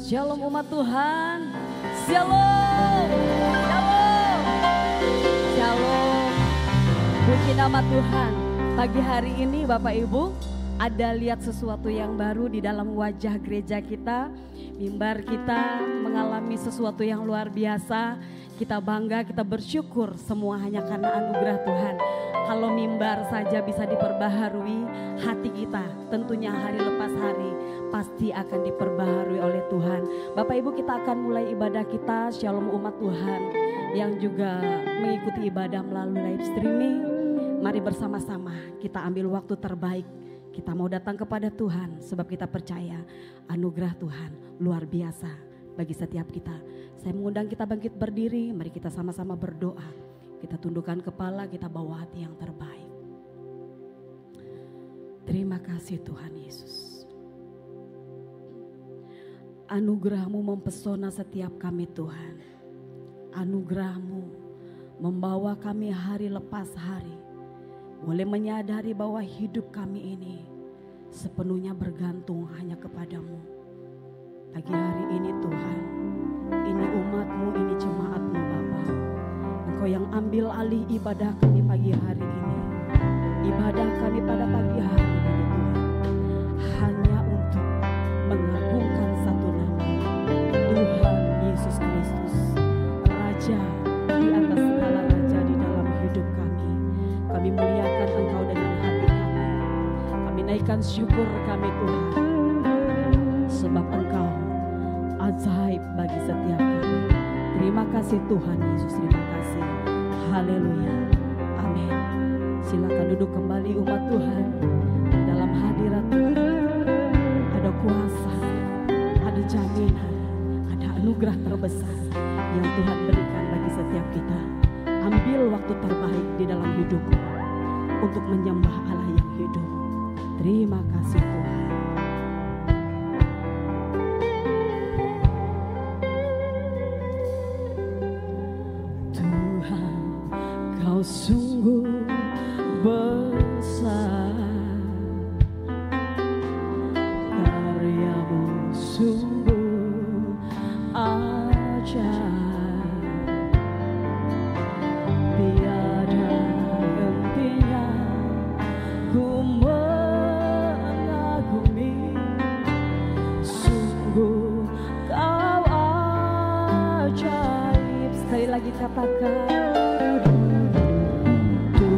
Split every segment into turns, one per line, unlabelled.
Shalom umat Tuhan. Shalom. Shalom. Shalom. Puji nama Tuhan. Pagi hari ini Bapak Ibu ada lihat sesuatu yang baru di dalam wajah gereja kita. Mimbar kita mengalami sesuatu yang luar biasa. Kita bangga, kita bersyukur semua hanya karena anugerah Tuhan. Kalau mimbar saja bisa diperbaharui, hati kita tentunya hari lepas hari pasti akan diperbaharui oleh Tuhan. Bapak Ibu, kita akan mulai ibadah kita. Shalom umat Tuhan yang juga mengikuti ibadah melalui live streaming. Mari bersama-sama kita ambil waktu terbaik. Kita mau datang kepada Tuhan sebab kita percaya anugerah Tuhan luar biasa bagi setiap kita. Saya mengundang kita bangkit berdiri, mari kita sama-sama berdoa. Kita tundukkan kepala, kita bawa hati yang terbaik. Terima kasih Tuhan Yesus. Anugerah-Mu mempesona setiap kami Tuhan. Anugerah-Mu membawa kami hari lepas hari. Boleh menyadari bahwa hidup kami ini sepenuhnya bergantung hanya kepadamu. Pagi hari ini Tuhan, ini umat-Mu, ini jemaat-Mu Bapa. Engkau yang ambil alih ibadah kami pagi hari ini. Ibadah kami pada pagi hari ini Tuhan, hanya untuk mengagungkan satu nama, Tuhan Yesus Kristus, Raja di atas segala raja di dalam hidup kami. Kami muliakan Engkau dengan hati kami. Kami naikkan syukur kami Tuhan, sebab Engkau ajaib bagi setiap kami. Terima kasih Tuhan Yesus, terima kasih. Haleluya. Amin. Silakan duduk kembali umat Tuhan. Di dalam hadirat Tuhan ada kuasa, ada jaminan, ada anugerah terbesar yang Tuhan berikan bagi setiap kita. Ambil waktu terbaik di dalam hidupmu untuk menyembah Allah yang hidup. Terima kasih Tuhan. Tuhan, Kau sungguh besar, karya-Mu sungguh ajaib, tiada hentinya ku mengagumi, sungguh Kau ajaib. Sekali lagi katakan, Tuhan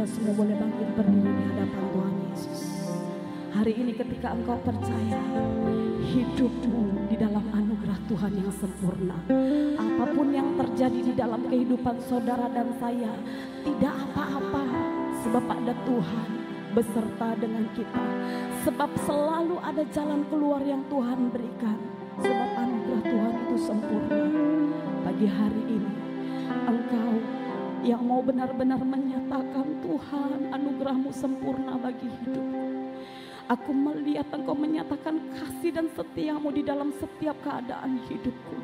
kita semua boleh bangkit berdiri di hadapan Tuhan Yesus. Hari ini ketika engkau percaya hidupmu di dalam anugerah Tuhan yang sempurna, apapun yang terjadi di dalam kehidupan saudara dan saya tidak apa-apa, sebab ada Tuhan beserta dengan kita, sebab selalu ada jalan keluar yang Tuhan berikan, sebab anugerah Tuhan itu sempurna. Pagi hari ini engkau yang mau benar-benar menyatakan, Tuhan, anugerah-Mu sempurna bagi hidupku. Aku melihat engkau menyatakan kasih dan setia-Mu di dalam setiap keadaan hidupku.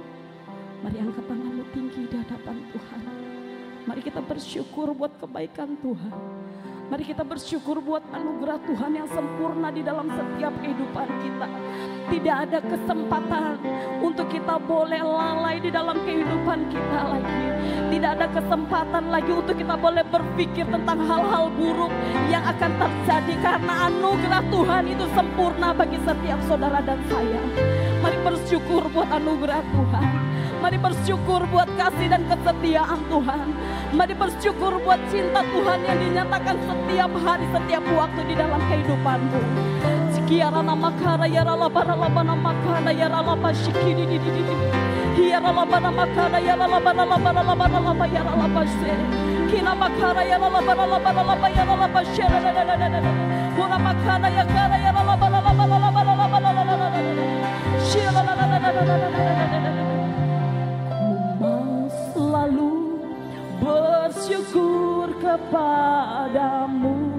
Mari angkat tanganmu tinggi di hadapan Tuhan. Mari kita bersyukur buat kebaikan Tuhan. Mari kita bersyukur buat anugerah Tuhan yang sempurna di dalam setiap kehidupan kita. Tidak ada kesempatan untuk kita boleh lalai di dalam kehidupan kita lagi. Tidak ada kesempatan lagi untuk kita boleh berpikir tentang hal-hal buruk yang akan terjadi, karena anugerah Tuhan itu sempurna bagi setiap saudara dan saya. Mari bersyukur buat anugerah Tuhan. Mari bersyukur buat kasih dan kesetiaan Tuhan. Mari bersyukur buat cinta Tuhan yang dinyatakan setiap hari, setiap waktu di dalam kehidupanmu. Kiara nama kara ya rala bara nama kara ya rala bashikiri di ya rala nama kara ya rala bara ya rala bashe kina makara ya rala bara ya rala bashe pura makara ya rala bara shira mau selalu bersyukur kepadamu.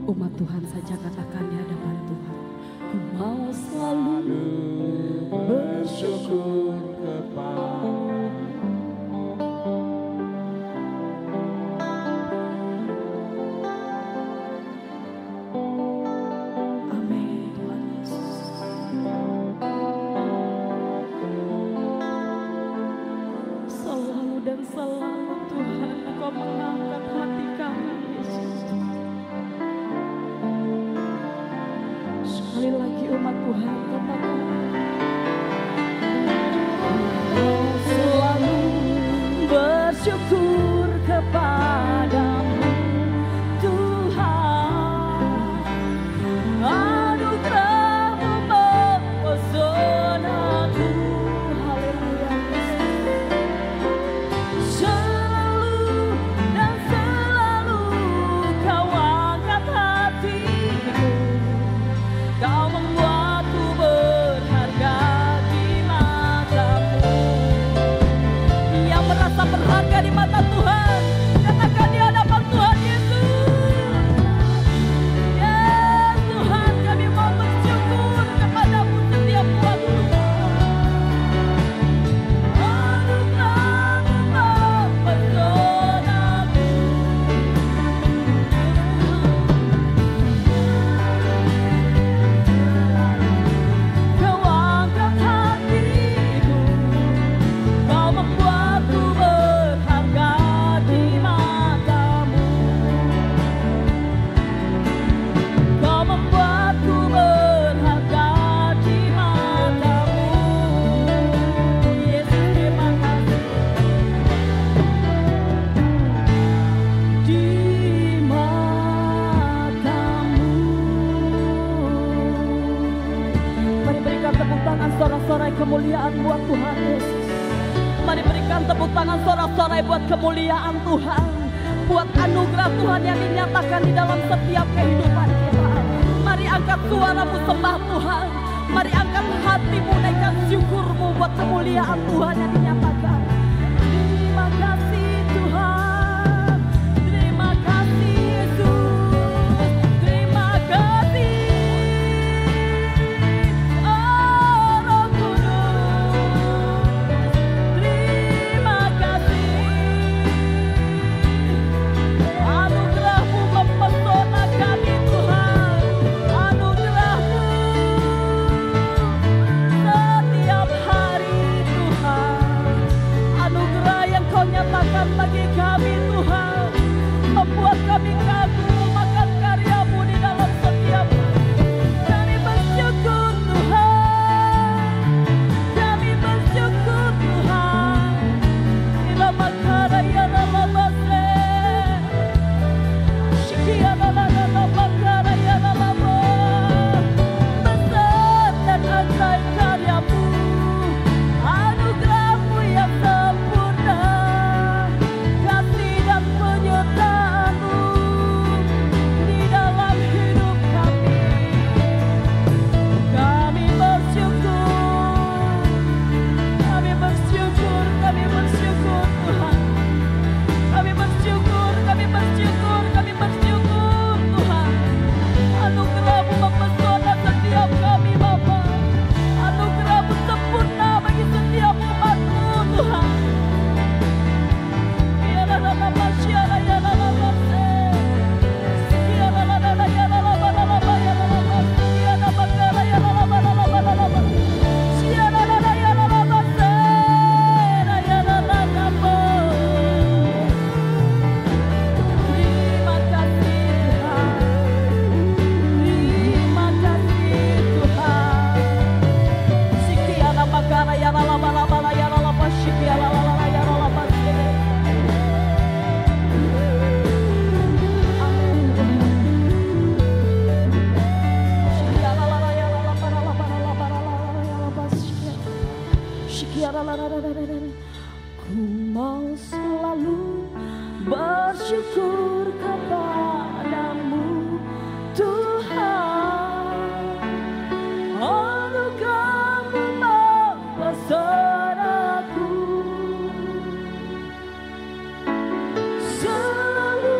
Umat Tuhan saja katakan di hadapan Tuhan, ku mau selalu bersyukur kepadamu. Amin Tuhan Yesus. Selalu dan selalu Tuhan Engkau mengangkat hati kami Yesus. Sekali lagi umat Tuhan katakan, selalu bersyukur kepadamu Tuhan, anugerah-Mu mempesonaku. Haleluya. Selalu dan selalu Kau angkat hatiku. Kau membuatku berharga di mata-Mu. Yang merasa berharga di mata Tuhan, katakan di hadapan Tuhan Yesus. Ya Tuhan, kami mau bersyukur kepadamu setiap waktu. Anugerah-Mu mempesonaku. Kau angkat hatiku, Kau membuatku berharga di mata-Mu. Kau membuatku berharga di mata-Mu. Yesus, terima kasih. Di mata-Mu. Mari berikan tepuk tangan sorak-sorai kemuliaan buat Tuhan Yesus. Mari berikan tepuk tangan sorak-sorai buat kemuliaan Tuhan, buat anugerah Tuhan yang dinyatakan di dalam setiap kehidupan kita. Mari angkat suaramu sembah Tuhan. Mari angkat hatimu, naikkan syukurmu buat kemuliaan Tuhan yang dinyatakan. Terima kasih Tuhan. Terima kasih Yesus. Terima kasih. Oh Roh Kudus. Terima kasih. Anugerah-Mu mempesona kami Tuhan. Anugerah-Mu Ku mau selalu bersyukur kepadamu Tuhan, anugerah-Mu mempesona-Ku. Selalu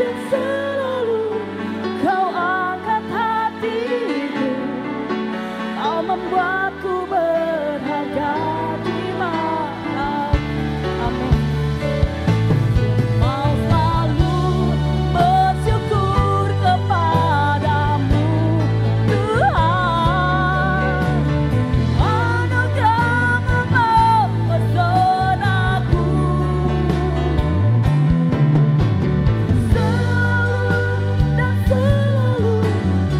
dan selalu Kau angkat hatiku, Kau membuatku berharga di mata. Amin. Mau selalu bersyukur kepadamu Tuhan, anugerah-Mu mempesonaku. Selalu dan selalu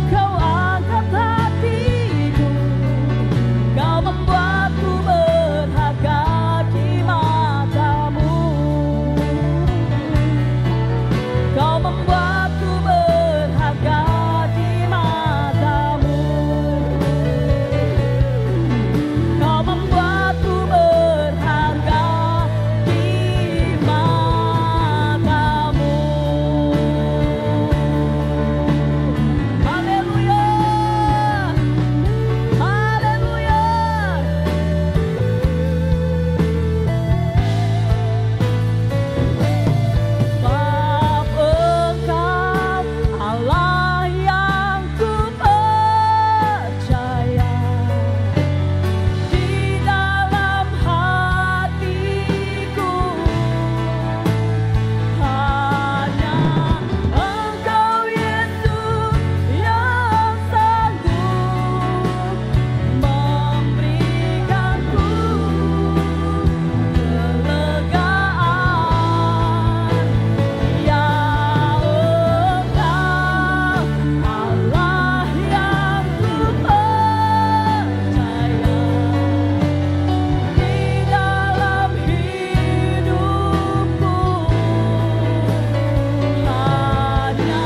Kau angkat hatiku, Kau membuatku berharga di mata-Mu. Kau membuatku berharga di mata-Mu. Kau membuatku berharga di mata-Mu. Haleluya. Haleluya. Sebab Engkau Allah yang ku percaya, di dalam hatiku hanya Engkau Yesus yang sanggup memberikanku kelegaan. Ya Engkau Allah yang ku percaya, di dalam hidupku hanya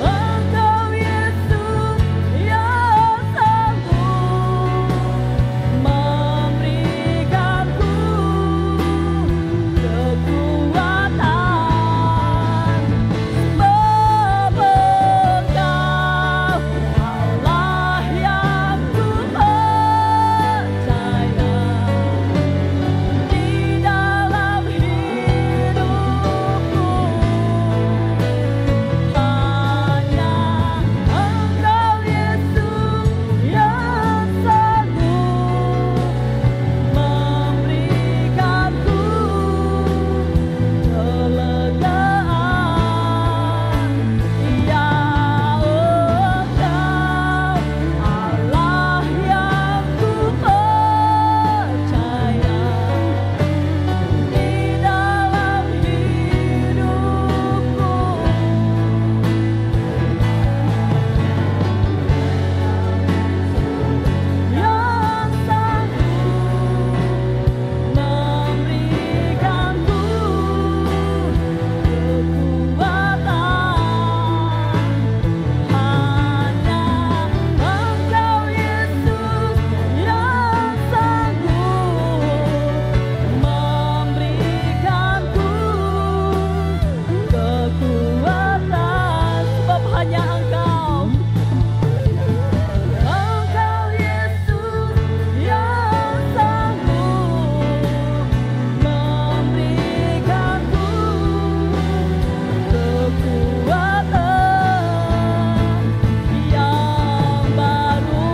Engkau Yesus yang sanggup memberikanku kekuatan. Sebab Engkau Allah yang ku percaya, di dalam hidupku hanya Engkau Yesus yang sanggup memberikanku kelegaan. Ya Engkau Allah yang ku percaya, di dalam hidupku yang sanggup memberikanku kekuatan. Hanya Engkau Yesus yang sanggup memberikanku kekuatan. Sebab hanya Engkau Yesus yang sanggup memberikanku kekuatan yang baru.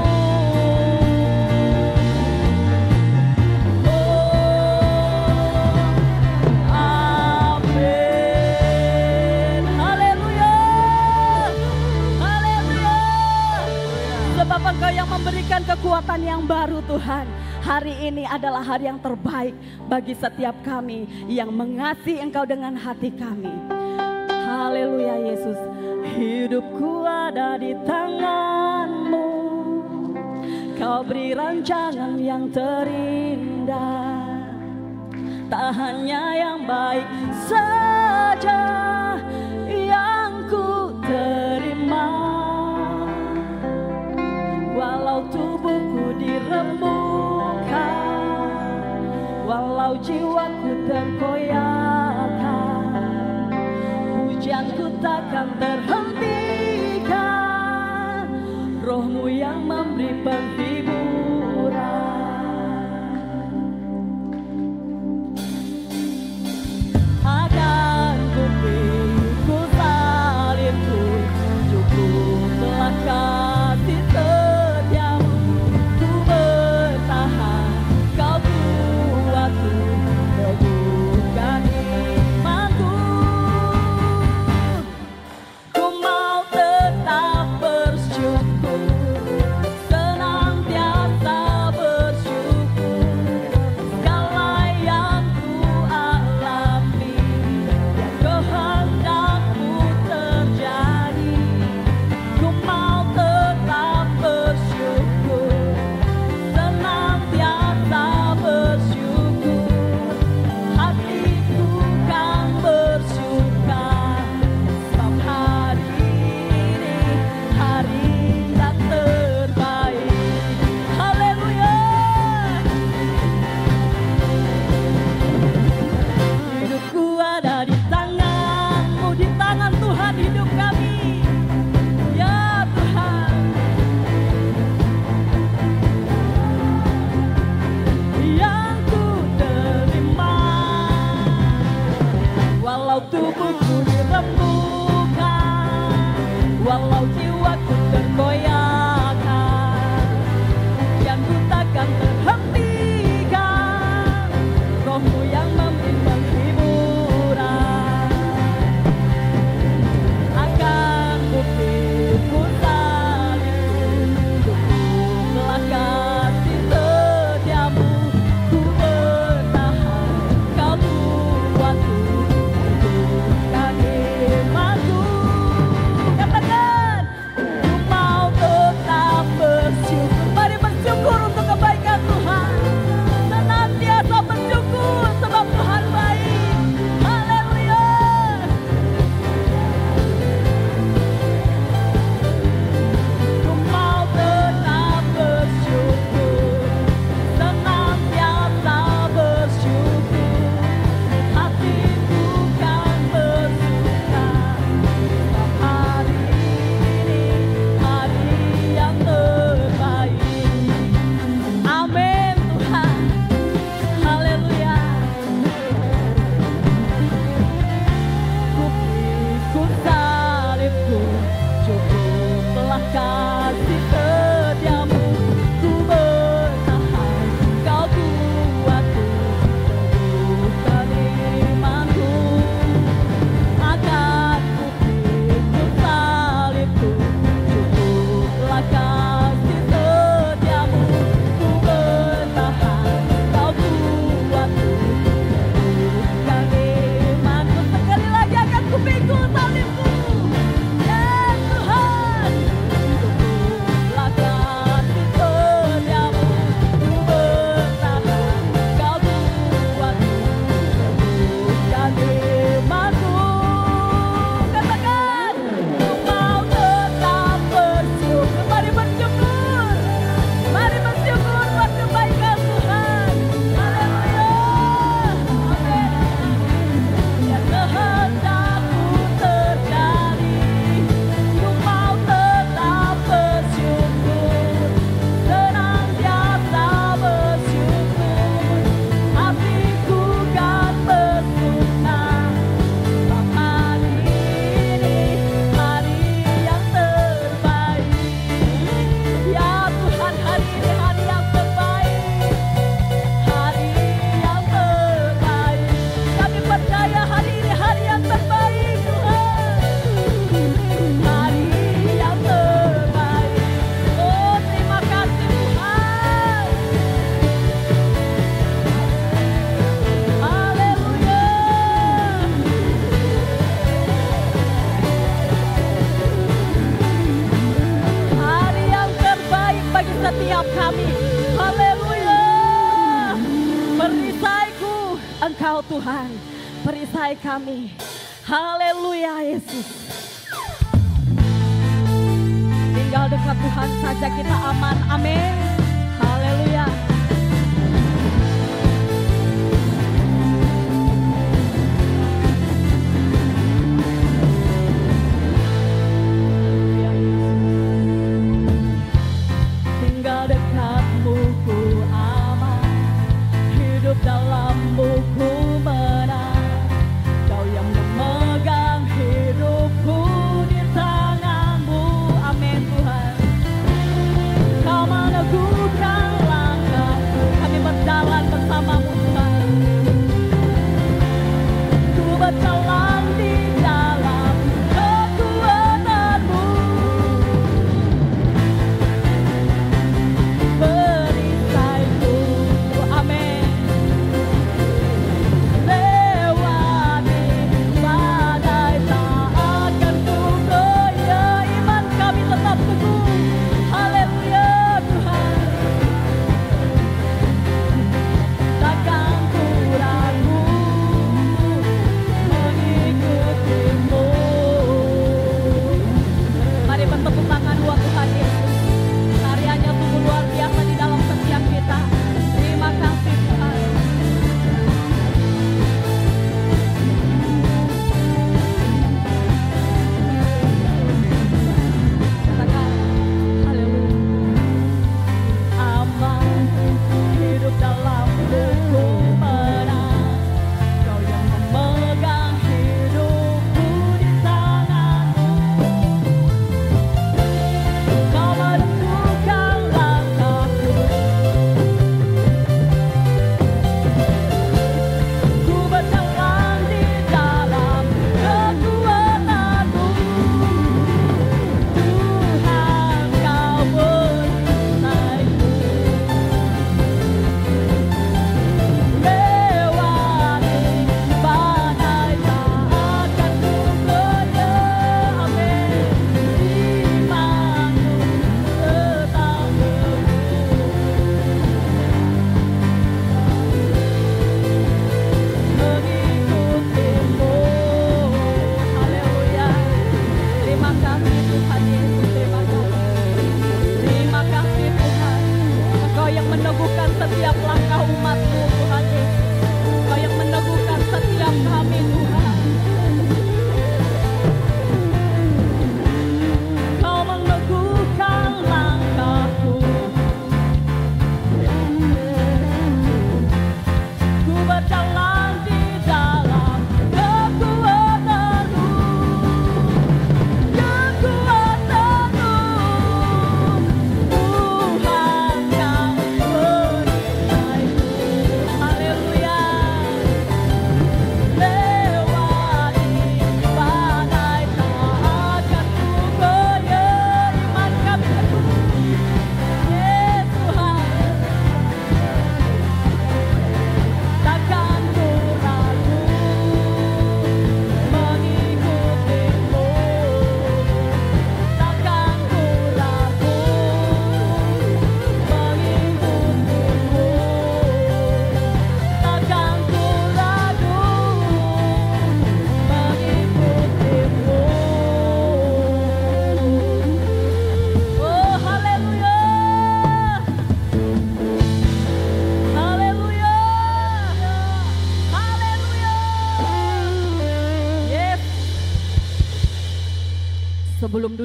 Amin. Haleluya. Haleluya. Sebab Engkau yang memberikan kekuatan yang baru Tuhan. Hari ini adalah hari yang terbaik bagi setiap kami yang mengasihi Engkau dengan hati kami. Haleluya Yesus. Hidupku ada di tangan-Mu, Kau beri rancangan yang terindah. Tak hanya yang baik saja yang ku terima, walau tubuhku diremukkan, Walau jiwaku terkoyakkan, pujianku takkan terhentikan. Rohmu yang memberi penghiburan. Akan ku pikul salibku, cukuplah kasih setiamu. Ku bertahan, kau buatku teguhkan imanku. Ku mau tetap bersyukur, senantiasa bersyukur. Segala yang ku alami, yang kehendakmu terjadi. Ku mau tetap bersyukur, senantiasa bersyukur. Hatiku kan bersuka, sebab hari ini hari yang terbaik. Haleluya. Hidupku ada di tangan-Mu, di tangan Tuhan hidup kami. Ya Tuhan, yang ku terima, walau tubuhku dirembukan, walau jiwaku tergoyahkan, pujianku takkan terhentikan. Rohmu yang memberi penghiburan. Akan ku pikul salibku, cukuplah kasih setiamu. Ku bertahan, kau buatku teguhkan imanku. Katakan, ku mau tetap bersyukur. Mari bersyukur untuk kebaikan Tuhan. Senantiasa bersyukur sebab Tuhan baik. Haleluya. Ku mau tetap bersyukur, senantiasa bersyukur. Hatiku kan bersuka, sebab hari ini hari yang terbaik. Amin Tuhan. Haleluya. Ku pikul salibku, cukuplah kasih setiamu. Ku bertahan, kau buatku teguhkan imanku. Akan ku pikul salibku, cukuplah kasih setiamu. Ku bertahan, kau buatku teguhkan imanku. Sekali lagi akan ku pikul salibku. Ya Tuhan, cukuplah kasih setiamu. Ku bertahan, kau buatku teguhkan imanku. Katakan, ku mau tetap bersyukur. Mari bersyukur. Mari bersyukur buat kebaikan Tuhan. Haleluya. Amin. Yang kehendakmu terjadi. Ku mau tetap bersyukur, senantiasa bersyukur. Hatiku kan bersuka, sebab hari ini hari yang terbaik. Ya Tuhan, hari ini hari yang terbaik. Hari yang terbaik. Kami percaya hari ini hari yang terbaik Tuhan. Hari yang terbaik. Oh terima kasih Tuhan. Haleluya. Hari yang terbaik bagi setiap kami. Haleluya. Perisaiku Engkau Tuhan, perisai kami. Haleluya Yesus. Tinggal dekat Tuhan saja kita aman. Amin. Haleluya.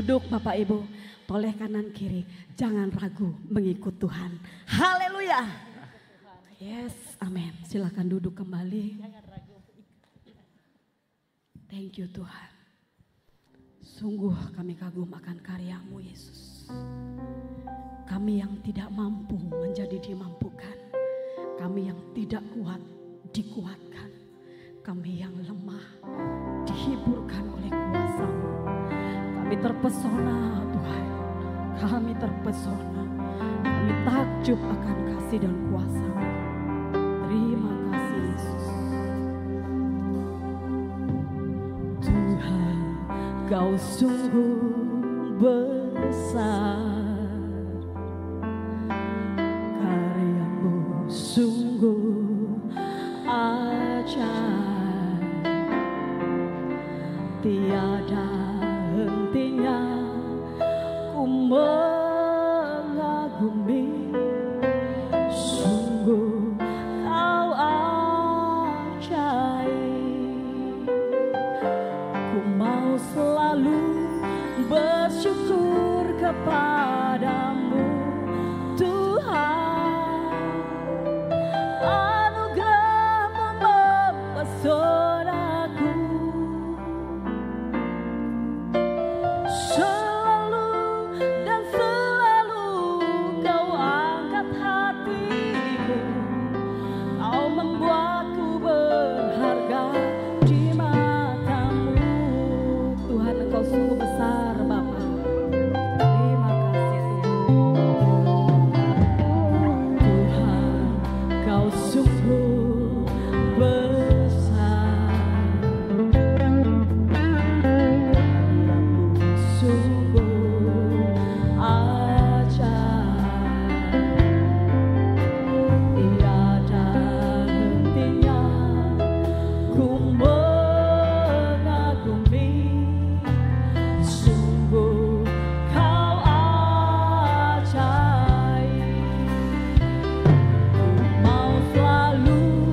duduk Bapak Ibu, toleh kanan kiri, jangan ragu mengikut Tuhan. Haleluya. Yes, amin. Silakan duduk kembali. Thank you Tuhan. Sungguh kami kagum akan karya-Mu Yesus. Kami yang tidak mampu menjadi dimampukan. Kami yang tidak kuat dikuatkan. Kami yang lemah dihiburkan oleh kuasa-Mu. Kami terpesona Tuhan. Kami terpesona. Kami takjub akan kasih dan kuasa-Mu. Terima kasih Yesus. Tuhan, Kau sungguh besar, karya-Mu sungguh ajaib, tiada hentinya ku mengagumi. Sungguh Kau ajaib, ku mau selalu bersyukur kepadamu Tuhan. Anugerah-Mu mempesonaku, selalu dan selalu Kau angkat hatiku. Kau membuatku berharga di mata-Mu. Tuhan, Engkau sungguh besar Bapa. Terima kasih Tuhan. Kau sungguh besar, karya-Mu sungguh ajaib, tiada hentinya ku mengagumi. Sungguh Kau ajaib, ku mau selalu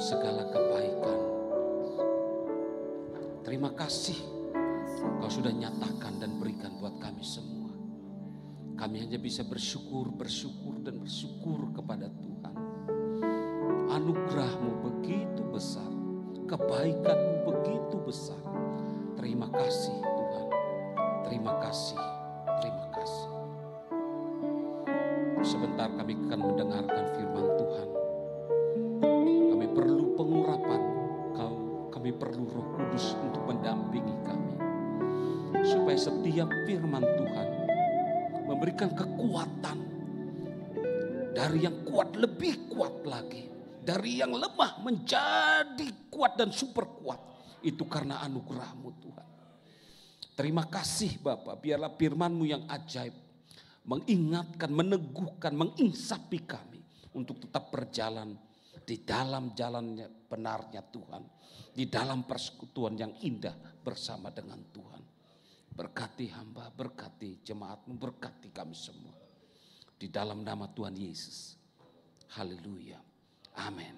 segala kebaikan. Terima kasih Kau sudah nyatakan dan berikan buat kami semua. Kami hanya bisa bersyukur dan bersyukur kepada Tuhan. Anugerah-Mu begitu besar, kebaikan-Mu begitu besar. Terima kasih Tuhan, terima kasih, terima kasih. Sebentar kami akan mendengarkan firman Tuhan. Kami perlu pengurapan, kami perlu Roh Kudus untuk mendampingi kami. Supaya setiap firman Tuhan memberikan kekuatan dari yang kuat lebih kuat lagi. Dari yang lemah menjadi kuat dan super kuat. Itu karena anugerah-Mu Tuhan. Terima kasih Bapa, biarlah firman-Mu yang ajaib mengingatkan, meneguhkan, menginsapi kami untuk tetap berjalan di dalam jalannya benarnya Tuhan. Di dalam persekutuan yang indah bersama dengan Tuhan. Berkati hamba, berkati jemaat-Mu, berkati kami semua. Di dalam nama Tuhan Yesus. Haleluya. Amin.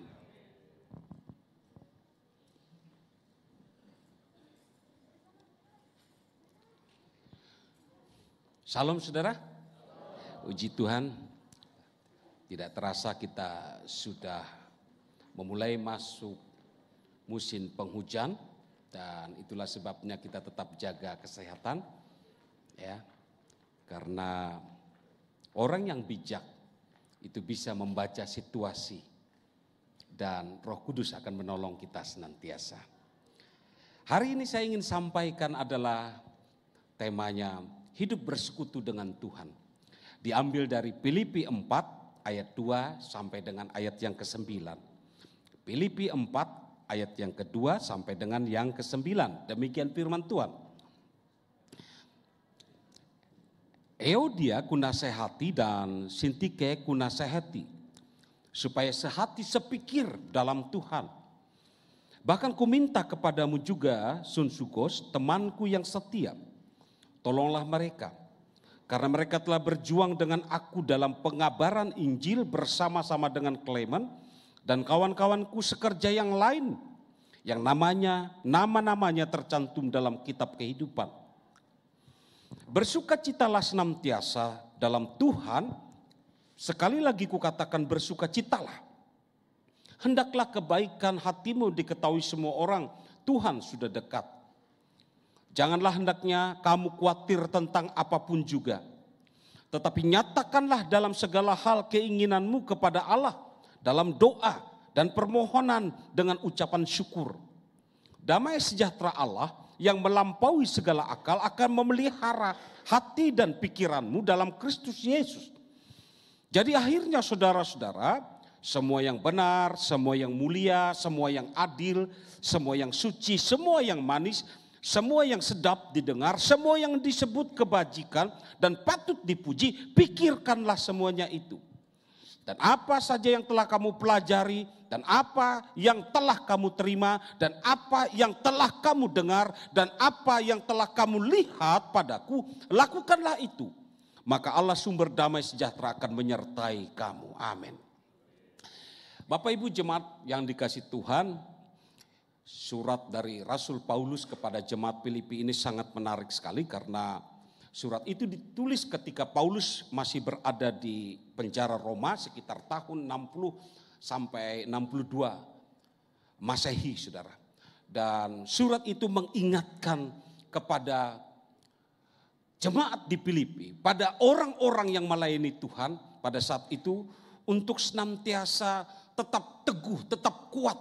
Salam saudara. Puji Tuhan. Tidak terasa kita sudah memulai masuk musim penghujan. Dan itulah sebabnya kita tetap jaga kesehatan. Ya. Karena orang yang bijak itu bisa membaca situasi. Dan Roh Kudus akan menolong kita senantiasa. Hari ini saya ingin sampaikan adalah temanya hidup bersekutu dengan Tuhan. Diambil dari Filipi 4 ayat 2 sampai dengan ayat yang ke-9. Filipi 4 ayat yang kedua sampai dengan yang ke-9. Demikian firman Tuhan. Euodia kunasehati dan Sintike kunasehati, supaya sehati sepikir dalam Tuhan. Bahkan kuminta kepadamu juga, Sunsuchos, temanku yang setia, tolonglah mereka. Karena mereka telah berjuang dengan aku dalam pengabaran Injil bersama-sama dengan Klemen dan kawan-kawanku sekerja yang lain, yang nama-namanya tercantum dalam kitab kehidupan. Bersukacitalah senantiasa dalam Tuhan. Sekali lagi kukatakan bersukacitalah. Hendaklah kebaikan hatimu diketahui semua orang, Tuhan sudah dekat. Janganlah hendaknya kamu khawatir tentang apapun juga. Tetapi nyatakanlah dalam segala hal keinginanmu kepada Allah dalam doa dan permohonan dengan ucapan syukur. Damai sejahtera Allah yang melampaui segala akal akan memelihara hati dan pikiranmu dalam Kristus Yesus. Jadi akhirnya saudara-saudara, semua yang benar, semua yang mulia, semua yang adil, semua yang suci, semua yang manis, semua yang sedap didengar, semua yang disebut kebajikan dan patut dipuji, pikirkanlah semuanya itu. Dan apa saja yang telah kamu pelajari, dan apa yang telah kamu terima, dan apa yang telah kamu dengar, dan apa yang telah kamu lihat padaku, lakukanlah itu. Maka Allah sumber damai sejahtera akan menyertai kamu. Amin. Bapak Ibu jemaat yang dikasih Tuhan, surat dari Rasul Paulus kepada jemaat Filipi ini sangat menarik sekali karena surat itu ditulis ketika Paulus masih berada di penjara Roma sekitar tahun 60 sampai 62 Masehi, saudara. Dan surat itu mengingatkan kepada jemaat di Filipi, pada orang-orang yang melayani Tuhan pada saat itu untuk senantiasa tetap teguh, tetap kuat,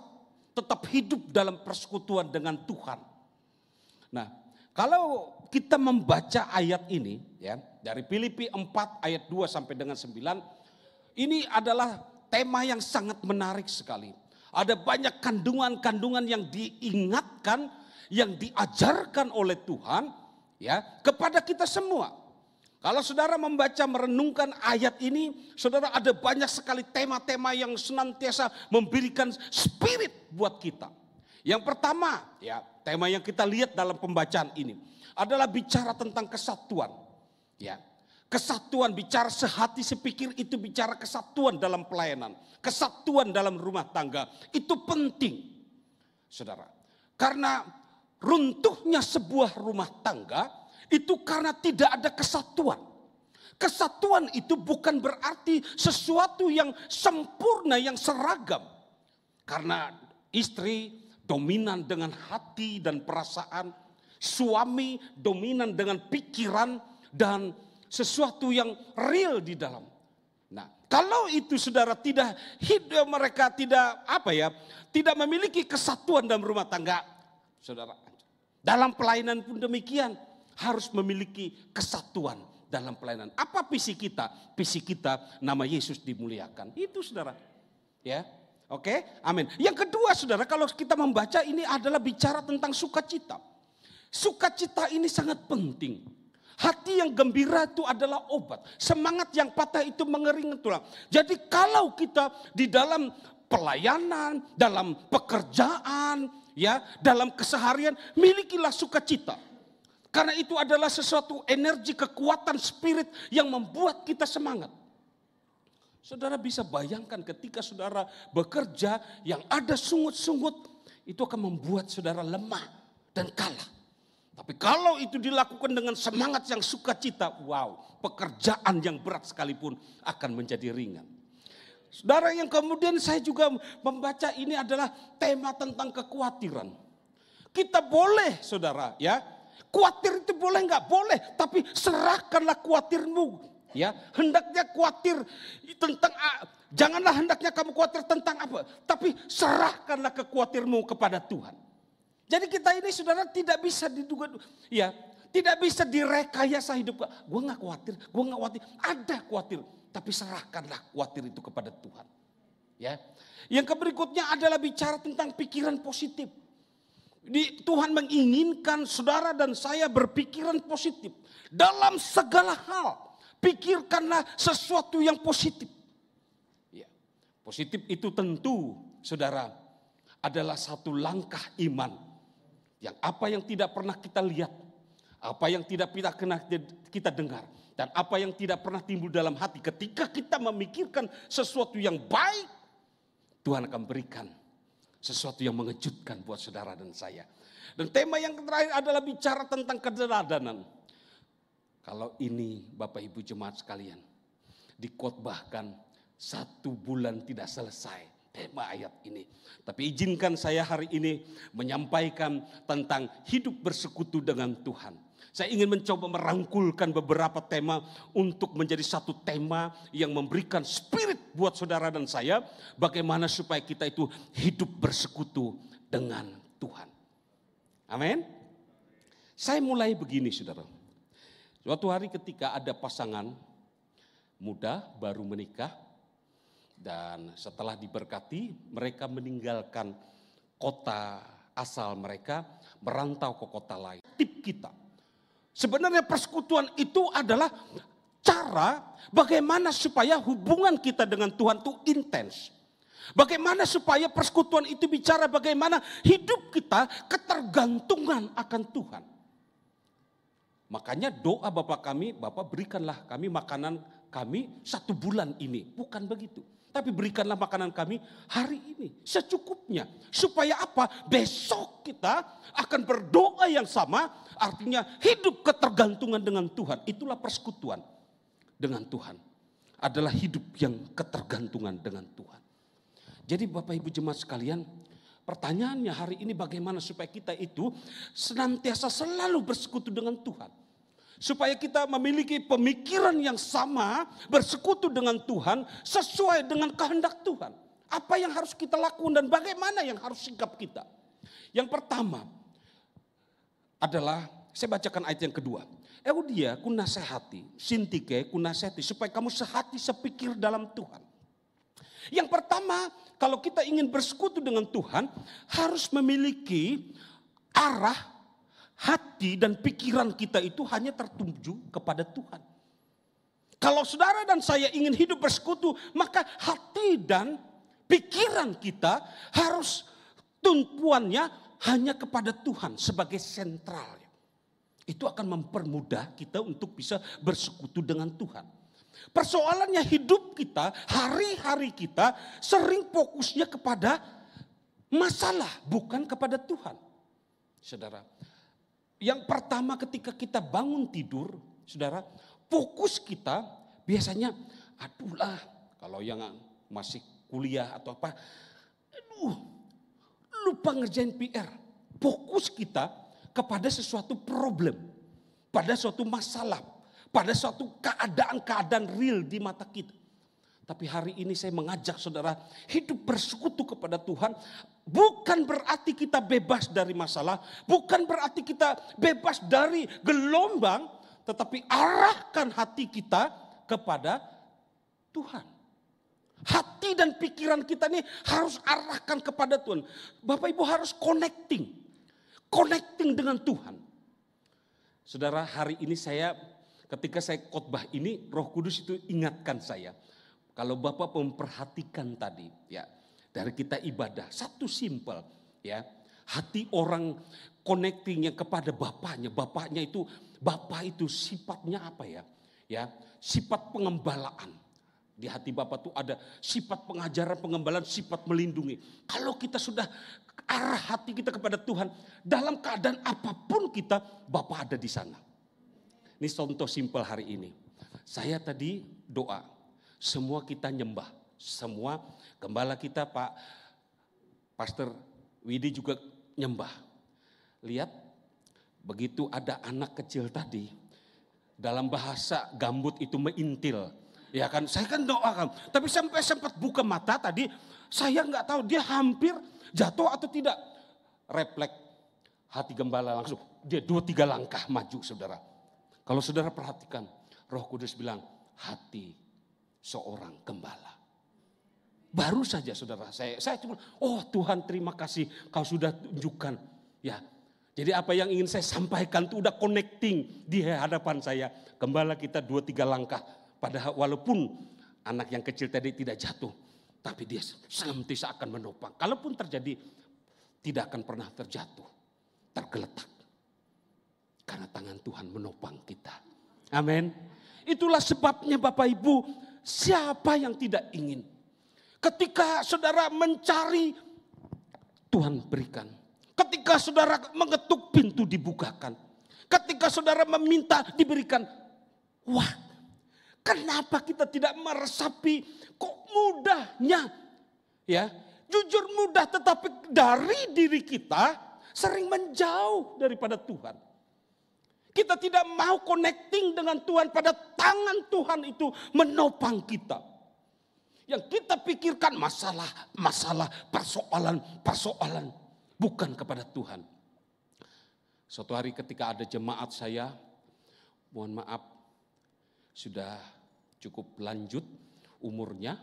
tetap hidup dalam persekutuan dengan Tuhan. Nah, kalau kita membaca ayat ini ya, dari Filipi 4 ayat 2 sampai dengan 9, ini adalah tema yang sangat menarik sekali. Ada banyak kandungan-kandungan yang diingatkan, yang diajarkan oleh Tuhan ya kepada kita semua. Kalau saudara membaca merenungkan ayat ini, saudara ada banyak sekali tema-tema yang senantiasa memberikan spirit buat kita. Yang pertama ya, tema yang kita lihat dalam pembacaan ini adalah bicara tentang kesatuan. Ya. Kesatuan, bicara sehati sepikir itu bicara kesatuan dalam pelayanan. Kesatuan dalam rumah tangga. Itu penting, saudara. Karena runtuhnya sebuah rumah tangga itu karena tidak ada kesatuan. Kesatuan itu bukan berarti sesuatu yang sempurna, yang seragam. Karena istri dominan dengan hati dan perasaan. Suami dominan dengan pikiran dan sesuatu yang real di dalam. Nah, kalau itu saudara tidak hidup, mereka tidak tidak memiliki kesatuan dalam rumah tangga, saudara. Dalam pelayanan pun demikian, harus memiliki kesatuan dalam pelayanan. Apa visi kita? Visi kita nama Yesus dimuliakan. Itu saudara. Ya. Oke, amin. Yang kedua saudara, kalau kita membaca ini adalah bicara tentang sukacita. Sukacita ini sangat penting. Hati yang gembira itu adalah obat. Semangat yang patah itu mengering tulang. Jadi kalau kita di dalam pelayanan, dalam pekerjaan, ya, dalam keseharian, milikilah sukacita. Karena itu adalah sesuatu energi, kekuatan spirit yang membuat kita semangat. Saudara bisa bayangkan ketika saudara bekerja yang ada sungut-sungut, itu akan membuat saudara lemah dan kalah. Tapi kalau itu dilakukan dengan semangat yang sukacita, wow, pekerjaan yang berat sekalipun akan menjadi ringan. Saudara, yang kemudian saya juga membaca ini adalah tema tentang kekhawatiran. Kita boleh saudara, ya, khawatir itu boleh nggak? Boleh, tapi serahkanlah khawatirmu. Ya, hendaknya khawatir tentang, janganlah hendaknya kamu khawatir tentang apa, tapi serahkanlah kekhawatiranmu kepada Tuhan. Jadi kita ini saudara tidak bisa diduga, ya, tidak bisa direkayasa hidup. Gue nggak khawatir, gue nggak khawatir. Ada khawatir, tapi serahkanlah khawatir itu kepada Tuhan. Ya, yang berikutnya adalah bicara tentang pikiran positif. Tuhan menginginkan saudara dan saya berpikiran positif dalam segala hal. Pikirkanlah sesuatu yang positif. Ya, positif itu tentu saudara adalah satu langkah iman. Yang apa yang tidak pernah kita lihat, apa yang tidak pernah kita dengar, dan apa yang tidak pernah timbul dalam hati. Ketika kita memikirkan sesuatu yang baik, Tuhan akan berikan sesuatu yang mengejutkan buat saudara dan saya. Dan tema yang terakhir adalah bicara tentang keteladanan. Kalau ini Bapak Ibu jemaat sekalian, dikhotbahkan 1 bulan tidak selesai tema ayat ini. Tapi izinkan saya hari ini menyampaikan tentang hidup bersekutu dengan Tuhan. Saya ingin mencoba merangkulkan beberapa tema untuk menjadi satu tema yang memberikan spirit buat saudara dan saya. Bagaimana supaya kita itu hidup bersekutu dengan Tuhan. Amin. Saya mulai begini saudara. Suatu hari ketika ada pasangan muda baru menikah. Dan setelah diberkati, mereka meninggalkan kota asal mereka, merantau ke kota lain. Tip kita, sebenarnya persekutuan itu adalah cara bagaimana supaya hubungan kita dengan Tuhan itu intens. Bagaimana supaya persekutuan itu bicara bagaimana hidup kita ketergantungan akan Tuhan. Makanya doa Bapak kami, Bapak berikanlah kami makanan kami 1 bulan ini. Bukan begitu. Tapi berikanlah makanan kami hari ini secukupnya. Supaya apa? Besok kita akan berdoa yang sama. Artinya hidup ketergantungan dengan Tuhan. Itulah persekutuan dengan Tuhan. Adalah hidup yang ketergantungan dengan Tuhan. Jadi Bapak Ibu jemaat sekalian, pertanyaannya hari ini bagaimana supaya kita itu senantiasa selalu bersekutu dengan Tuhan. Supaya kita memiliki pemikiran yang sama, bersekutu dengan Tuhan, sesuai dengan kehendak Tuhan. Apa yang harus kita lakukan dan bagaimana yang harus sikap kita. Yang pertama adalah, saya bacakan ayat yang kedua. Eudia ku nasihati, Sintike ku nasihati, supaya kamu sehati sepikir dalam Tuhan. Yang pertama, kalau kita ingin bersekutu dengan Tuhan, harus memiliki arah, hati dan pikiran kita itu hanya tertuju kepada Tuhan. Kalau saudara dan saya ingin hidup bersekutu, maka hati dan pikiran kita harus tumpuannya hanya kepada Tuhan sebagai sentral. Itu akan mempermudah kita untuk bisa bersekutu dengan Tuhan. Persoalannya hidup kita, hari-hari kita sering fokusnya kepada masalah, bukan kepada Tuhan. Saudara, yang pertama ketika kita bangun tidur, saudara, fokus kita biasanya, aduh lah, kalau yang masih kuliah atau apa, aduh, lupa ngerjain PR. Fokus kita kepada sesuatu problem, pada suatu masalah, pada suatu keadaan-keadaan real di mata kita. Tapi hari ini saya mengajak saudara hidup bersekutu kepada Tuhan. Bukan berarti kita bebas dari masalah, bukan berarti kita bebas dari gelombang, tetapi arahkan hati kita kepada Tuhan. Hati dan pikiran kita ini harus arahkan kepada Tuhan. Bapak Ibu harus connecting dengan Tuhan. Saudara, hari ini ketika saya khotbah ini, Roh Kudus itu ingatkan saya. Kalau Bapak memperhatikan tadi, ya, dari kita ibadah, satu simple, ya, hati orang connectingnya kepada Bapaknya. Bapak itu sifatnya apa ya? Ya, sifat pengembalaan. Di hati Bapak itu ada sifat pengajaran, pengembalaan, sifat melindungi. Kalau kita sudah arah hati kita kepada Tuhan, dalam keadaan apapun kita, Bapak ada di sana. Ini contoh simpel hari ini. Saya tadi doa, semua kita nyembah. Semua gembala kita, Pak Pastor Widi juga nyembah. Lihat, begitu ada anak kecil tadi, dalam bahasa gambut itu meintil. Ya kan, saya kan doakan. Tapi sampai sempat buka mata tadi, saya nggak tahu dia hampir jatuh atau tidak. Refleks hati gembala langsung, dia 2-3 langkah maju, saudara. Kalau saudara perhatikan, Roh Kudus bilang, hati seorang gembala. Baru saja saudara, saya cuma, oh Tuhan terima kasih kau sudah tunjukkan. Ya, jadi apa yang ingin saya sampaikan itu udah connecting di hadapan saya. Gembala kita 2-3 langkah. Padahal walaupun anak yang kecil tadi tidak jatuh, tapi dia senantiasa akan menopang. Kalaupun terjadi, tidak akan pernah terjatuh, tergeletak. Karena tangan Tuhan menopang kita. Amin. Itulah sebabnya Bapak Ibu, siapa yang tidak ingin. Ketika saudara mencari, Tuhan berikan. Ketika saudara mengetuk, pintu dibukakan. Ketika saudara meminta, diberikan. Wah, kenapa kita tidak meresapi kok mudahnya? Ya, jujur mudah, tetapi dari diri kita sering menjauh daripada Tuhan. Kita tidak mau connecting dengan Tuhan, pada tangan Tuhan itu menopang kita. Yang kita pikirkan masalah, persoalan, bukan kepada Tuhan. Suatu hari ketika ada jemaat saya, mohon maaf, sudah cukup lanjut umurnya,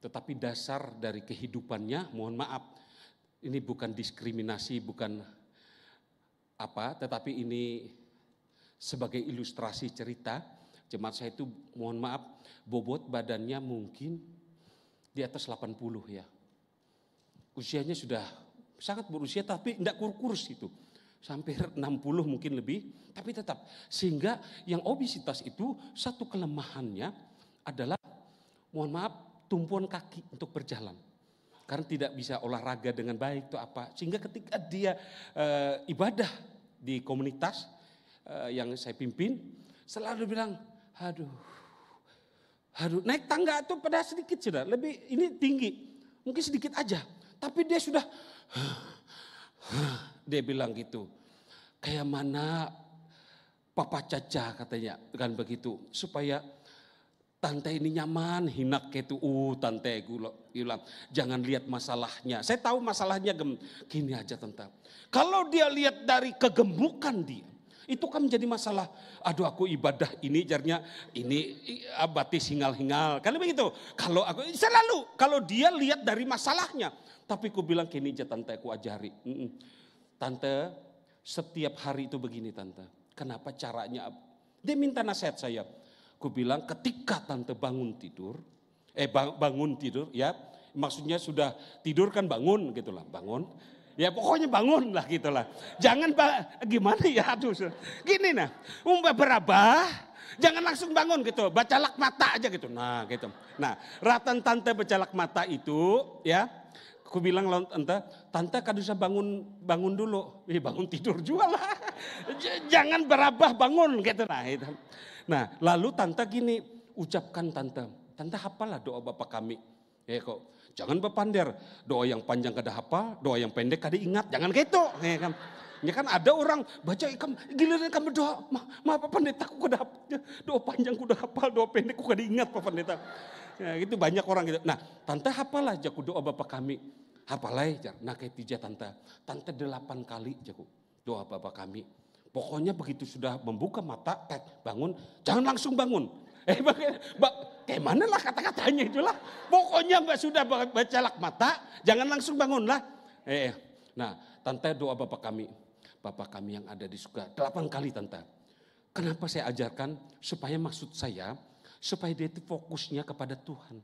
tetapi dasar dari kehidupannya, mohon maaf, ini bukan diskriminasi, bukan apa, tetapi ini sebagai ilustrasi cerita. Jemaat saya itu, mohon maaf, bobot badannya mungkin di atas 80 ya. Usianya sudah sangat berusia, tapi tidak kurus itu. Sampai 60 mungkin lebih, tapi tetap. Sehingga yang obesitas itu satu kelemahannya adalah, mohon maaf, tumpuan kaki untuk berjalan. Karena tidak bisa olahraga dengan baik itu apa. Sehingga ketika dia ibadah di komunitas yang saya pimpin, selalu bilang, aduh, naik tangga itu pada sedikit sudah, lebih ini tinggi, mungkin sedikit aja. Tapi dia sudah, dia bilang gitu, kayak mana Papa Caca katanya, kan begitu, supaya tante ini nyaman, hinak kayak itu, tante gue bilang, jangan lihat masalahnya. Saya tahu masalahnya gini aja tante. Kalau dia lihat dari kegemukan dia, itu kan menjadi masalah. Aduh aku ibadah ini jarnya ini batis hingal-hingal. Kan begitu. Kalau aku selalu kalau dia lihat dari masalahnya. Tapi aku bilang gini aja tante, aku ajari. Tante setiap hari itu begini tante. Kenapa caranya? Dia minta nasihat saya. Aku bilang ketika tante bangun tidur ya. Maksudnya sudah tidur kan bangun gitulah, bangun. Ya pokoknya bangun lah gitulah. Jangan gimana ya, aduh. Gini nah, berabah, jangan langsung bangun gitu, bacalak mata aja gitu. Nah gitu. Nah ratan tante bacalak mata itu ya, aku bilang tante kan bisa bangun dulu. Bangun tidur juga lah. Jangan berabah bangun gitu. Nah itu. Nah lalu tante gini, ucapkan tante hafalah doa Bapa kami. Ya kok. Jangan berpander, doa yang panjang kada hafal, doa yang pendek kada ingat, jangan gitu. Ya kan ada orang baca giliran kamu berdoa, maaf Pak Pendeta aku kada hafal, doa panjang ku dah hafal, doa pendek ku kada ingat Pak Pendeta. Ya, itu banyak orang gitu. Nah, tante hafalah jaku doa Bapa kami. Hafalai jar. Nah kayak tija tante 8 kali jaku doa Bapa kami. Pokoknya begitu sudah membuka mata, bangun, jangan langsung bangun. Kayak mana lah kata-katanya itulah. Pokoknya mbak sudah baca mata, jangan langsung bangun lah. Nah, tante doa Bapa kami yang ada di surga 8 kali tante. Kenapa saya ajarkan? Supaya maksud saya, supaya dia itu fokusnya kepada Tuhan.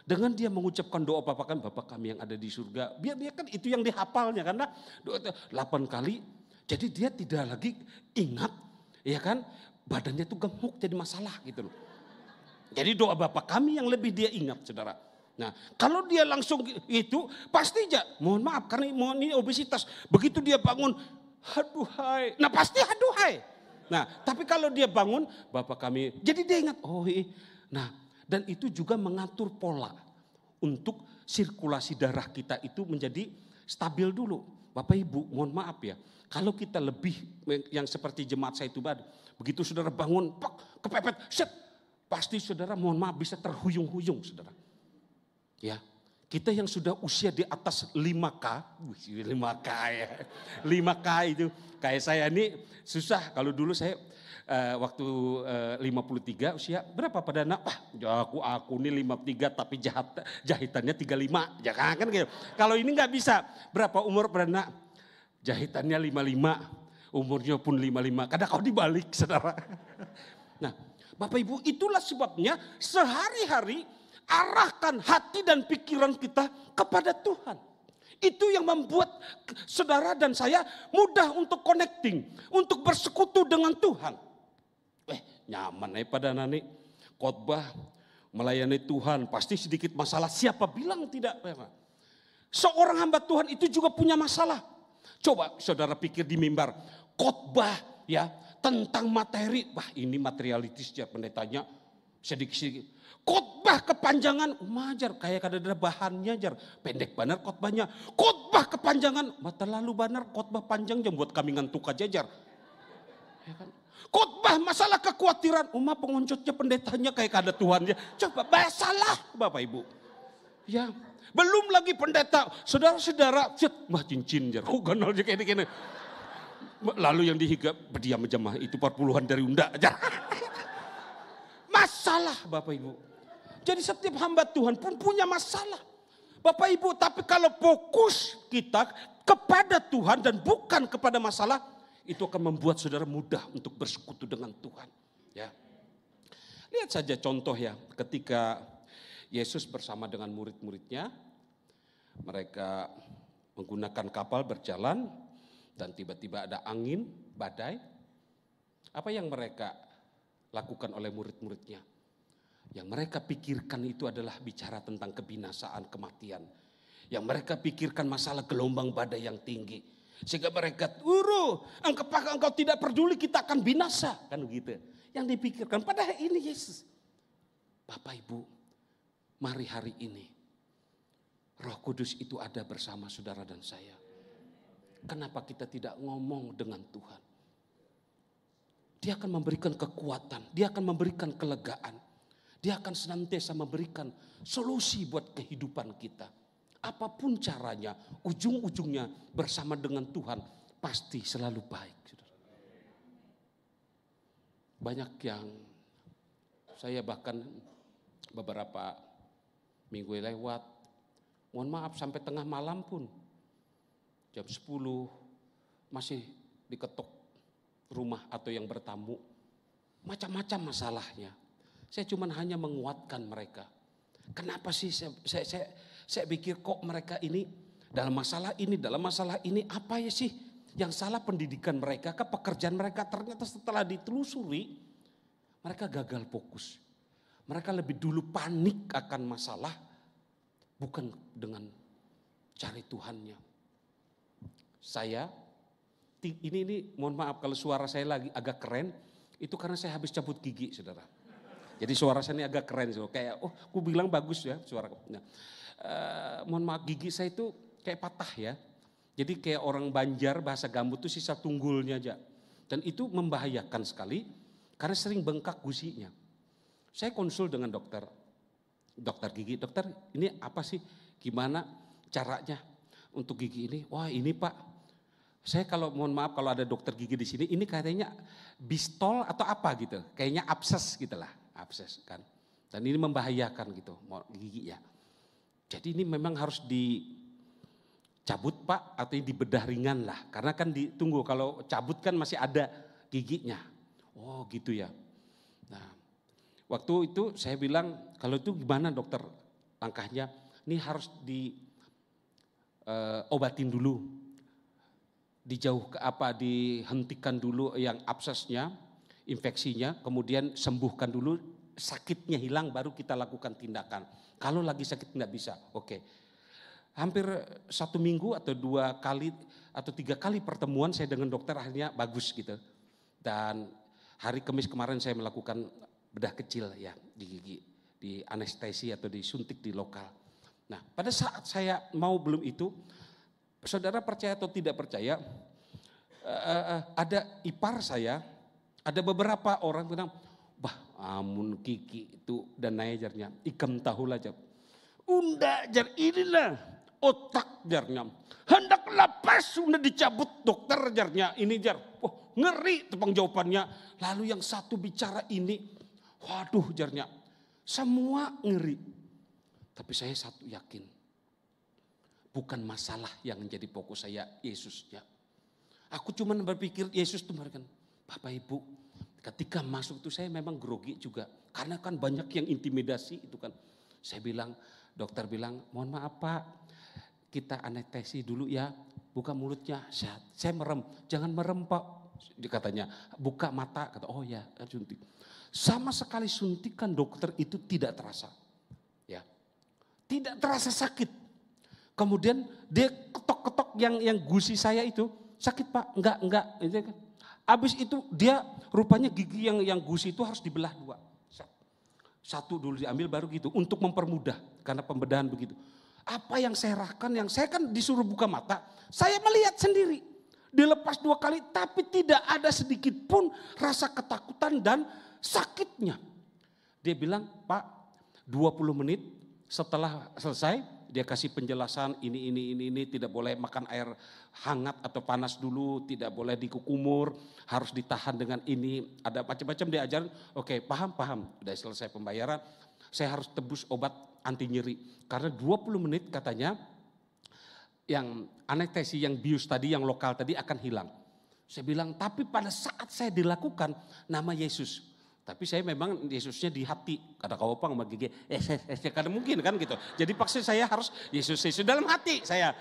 Dengan dia mengucapkan doa Bapa kami yang ada di surga, biar dia kan itu yang dihafalnya karena doa 8 kali. Jadi dia tidak lagi ingat, ya kan? Badannya tuh gemuk jadi masalah gitu loh. Jadi doa Bapa kami yang lebih dia ingat, saudara. Nah, kalau dia langsung itu, pasti aja, mohon maaf karena ini obesitas. Begitu dia bangun, aduhai. Nah pasti aduhai. Nah, tapi kalau dia bangun, Bapa kami, jadi dia ingat, Nah, dan itu juga mengatur pola untuk sirkulasi darah kita itu menjadi stabil dulu. Bapak Ibu, mohon maaf ya. Kalau kita lebih yang seperti jemaat saya itu, begitu saudara bangun, kepepet, set. Pasti saudara mohon maaf bisa terhuyung-huyung saudara. Ya, kita yang sudah usia di atas 5K, 5K ya. 5K itu kayak saya ini susah. Kalau dulu saya waktu 53 usia berapa pada anak? Aku ini 53 tapi jahitannya 35. Jangan kan gitu. Kalau ini nggak bisa. Berapa umur pada anak? Jahitannya 55. Umurnya pun 55. Kadang kau dibalik saudara. Nah, Bapak Ibu, itulah sebabnya sehari-hari arahkan hati dan pikiran kita kepada Tuhan. Itu yang membuat saudara dan saya mudah untuk connecting, untuk bersekutu dengan Tuhan. Nyaman pada nani khotbah melayani Tuhan pasti sedikit masalah. Siapa bilang tidak? Seorang hamba Tuhan itu juga punya masalah. Coba saudara pikir di mimbar, khotbah ya. Tentang materi, ini materialistis ya pendetanya sedikit-sedikit. Khotbah kepanjangan, majar kayak ada bahannya jar, pendek benar khotbahnya. Khotbah kepanjangan, terlalu benar khotbah panjang jam buat kami ngantuk aja jar. Ya kan? Khotbah masalah kekhawatiran, penguncutnya pendetanya kayak ada Tuhannya. Coba masalah Bapak Ibu. Ya, belum lagi pendeta, saudara-saudara, cincin jar, kenal aja kayak gini. Lalu yang dihigap berdiam jemaah itu 40-an dari unda aja. Masalah Bapak Ibu. Jadi setiap hamba Tuhan pun punya masalah. Bapak Ibu, tapi kalau fokus kita kepada Tuhan dan bukan kepada masalah, itu akan membuat saudara mudah untuk bersekutu dengan Tuhan. Ya. Lihat saja contoh ya, ketika Yesus bersama dengan murid-muridnya, mereka menggunakan kapal berjalan, dan tiba-tiba ada angin, badai. Apa yang mereka lakukan oleh murid-muridnya? Yang mereka pikirkan itu adalah bicara tentang kebinasaan, kematian. Yang mereka pikirkan masalah gelombang badai yang tinggi. Sehingga mereka, engkau tidak peduli kita akan binasa. Kan begitu. Yang dipikirkan, padahal ini Yesus. Bapak Ibu, mari hari ini Roh Kudus itu ada bersama saudara dan saya. Kenapa kita tidak ngomong dengan Tuhan? Dia akan memberikan kekuatan, dia akan memberikan kelegaan. Dia akan senantiasa memberikan solusi buat kehidupan kita. Apapun caranya, ujung-ujungnya bersama dengan Tuhan pasti selalu baik. Banyak yang saya bahkan beberapa minggu lewat, mohon maaf sampai tengah malam pun. Jam 10 masih diketok rumah atau yang bertamu. Macam-macam masalahnya. Saya cuma hanya menguatkan mereka. Kenapa sih saya pikir kok mereka ini dalam masalah ini apa ya sih yang salah pendidikan mereka, ke pekerjaan mereka. Ternyata setelah ditelusuri, mereka gagal fokus. Mereka lebih dulu panik akan masalah, bukan dengan cari Tuhannya. Saya, ini mohon maaf kalau suara saya lagi agak keren, itu karena saya habis cabut gigi, saudara. Jadi suara saya ini agak keren, kayak aku bilang bagus ya suara. Nah, mohon maaf, gigi saya itu kayak patah ya. Jadi kayak orang Banjar bahasa gambut itu sisa tunggulnya aja. Dan itu membahayakan sekali karena sering bengkak gusinya. Saya konsul dengan dokter gigi. Dokter, ini apa sih? Gimana caranya untuk gigi ini? Wah, ini Pak, saya kalau mohon maaf kalau ada dokter gigi di sini, ini kayaknya bistol atau apa gitu. Kayaknya abses gitulah, abses kan. Dan ini membahayakan gitu gigi ya. Jadi ini memang harus dicabut Pak, atau dibedah ringan lah. Karena kan ditunggu, kalau cabut kan masih ada giginya. Oh gitu ya. Nah, waktu itu saya bilang, kalau itu gimana dokter langkahnya? Ini harus diobatin dulu. Dihentikan dulu yang absesnya, infeksinya, kemudian sembuhkan dulu, sakitnya hilang baru kita lakukan tindakan. Kalau lagi sakit nggak bisa, oke. Hampir 1 minggu atau 2 kali atau 3 kali pertemuan saya dengan dokter akhirnya bagus gitu. Dan hari Kamis kemarin saya melakukan bedah kecil ya di gigi, di anestesi atau disuntik di lokal. Nah, pada saat saya mau belum itu, saudara percaya atau tidak percaya, ada ipar saya, ada beberapa orang bilang, bah amun gigi itu dan naejarnya, ikam tahu lah jar. Unda jar inilah otak jarnya. Hendak lepas sudah dicabut dokter jarnya ini jar. Wah ngeri tepang jawabannya. Lalu yang satu bicara ini, waduh jarnya. Semua ngeri. Tapi saya satu yakin. Bukan masalah yang menjadi fokus saya, Yesusnya. Aku cuma berpikir Yesus itu mereka. Bapak Ibu, ketika masuk itu saya memang grogi juga. Karena kan banyak yang intimidasi itu kan. Saya bilang, dokter bilang, mohon maaf Pak, kita anestesi dulu ya. Buka mulutnya, saya merem. Jangan merem Pak, katanya. Buka mata, kata oh ya, suntik. Sama sekali suntikan dokter itu tidak terasa. Ya, tidak terasa sakit. Kemudian dia ketok-ketok yang gusi saya itu, sakit Pak, enggak. Habis itu dia rupanya gigi yang gusi itu harus dibelah 2. Satu dulu diambil baru gitu untuk mempermudah karena pembedahan begitu. Apa yang saya rahkan, yang saya kan disuruh buka mata, saya melihat sendiri. Dilepas 2 kali tapi tidak ada sedikit pun rasa ketakutan dan sakitnya. Dia bilang, Pak 20 menit setelah selesai dia kasih penjelasan ini tidak boleh makan air hangat atau panas dulu, tidak boleh dikukumur, harus ditahan dengan ini, ada macam-macam dia ajarin. Oke, paham. Udah selesai pembayaran, saya harus tebus obat anti nyeri. Karena 20 menit katanya yang anestesi yang bius tadi, yang lokal tadi akan hilang. Saya bilang, tapi pada saat saya dilakukan nama Yesus. Tapi saya memang Yesusnya di hati. Kata kau apa sama gigi, karena mungkin kan gitu. Jadi paksa saya harus Yesus dalam hati saya.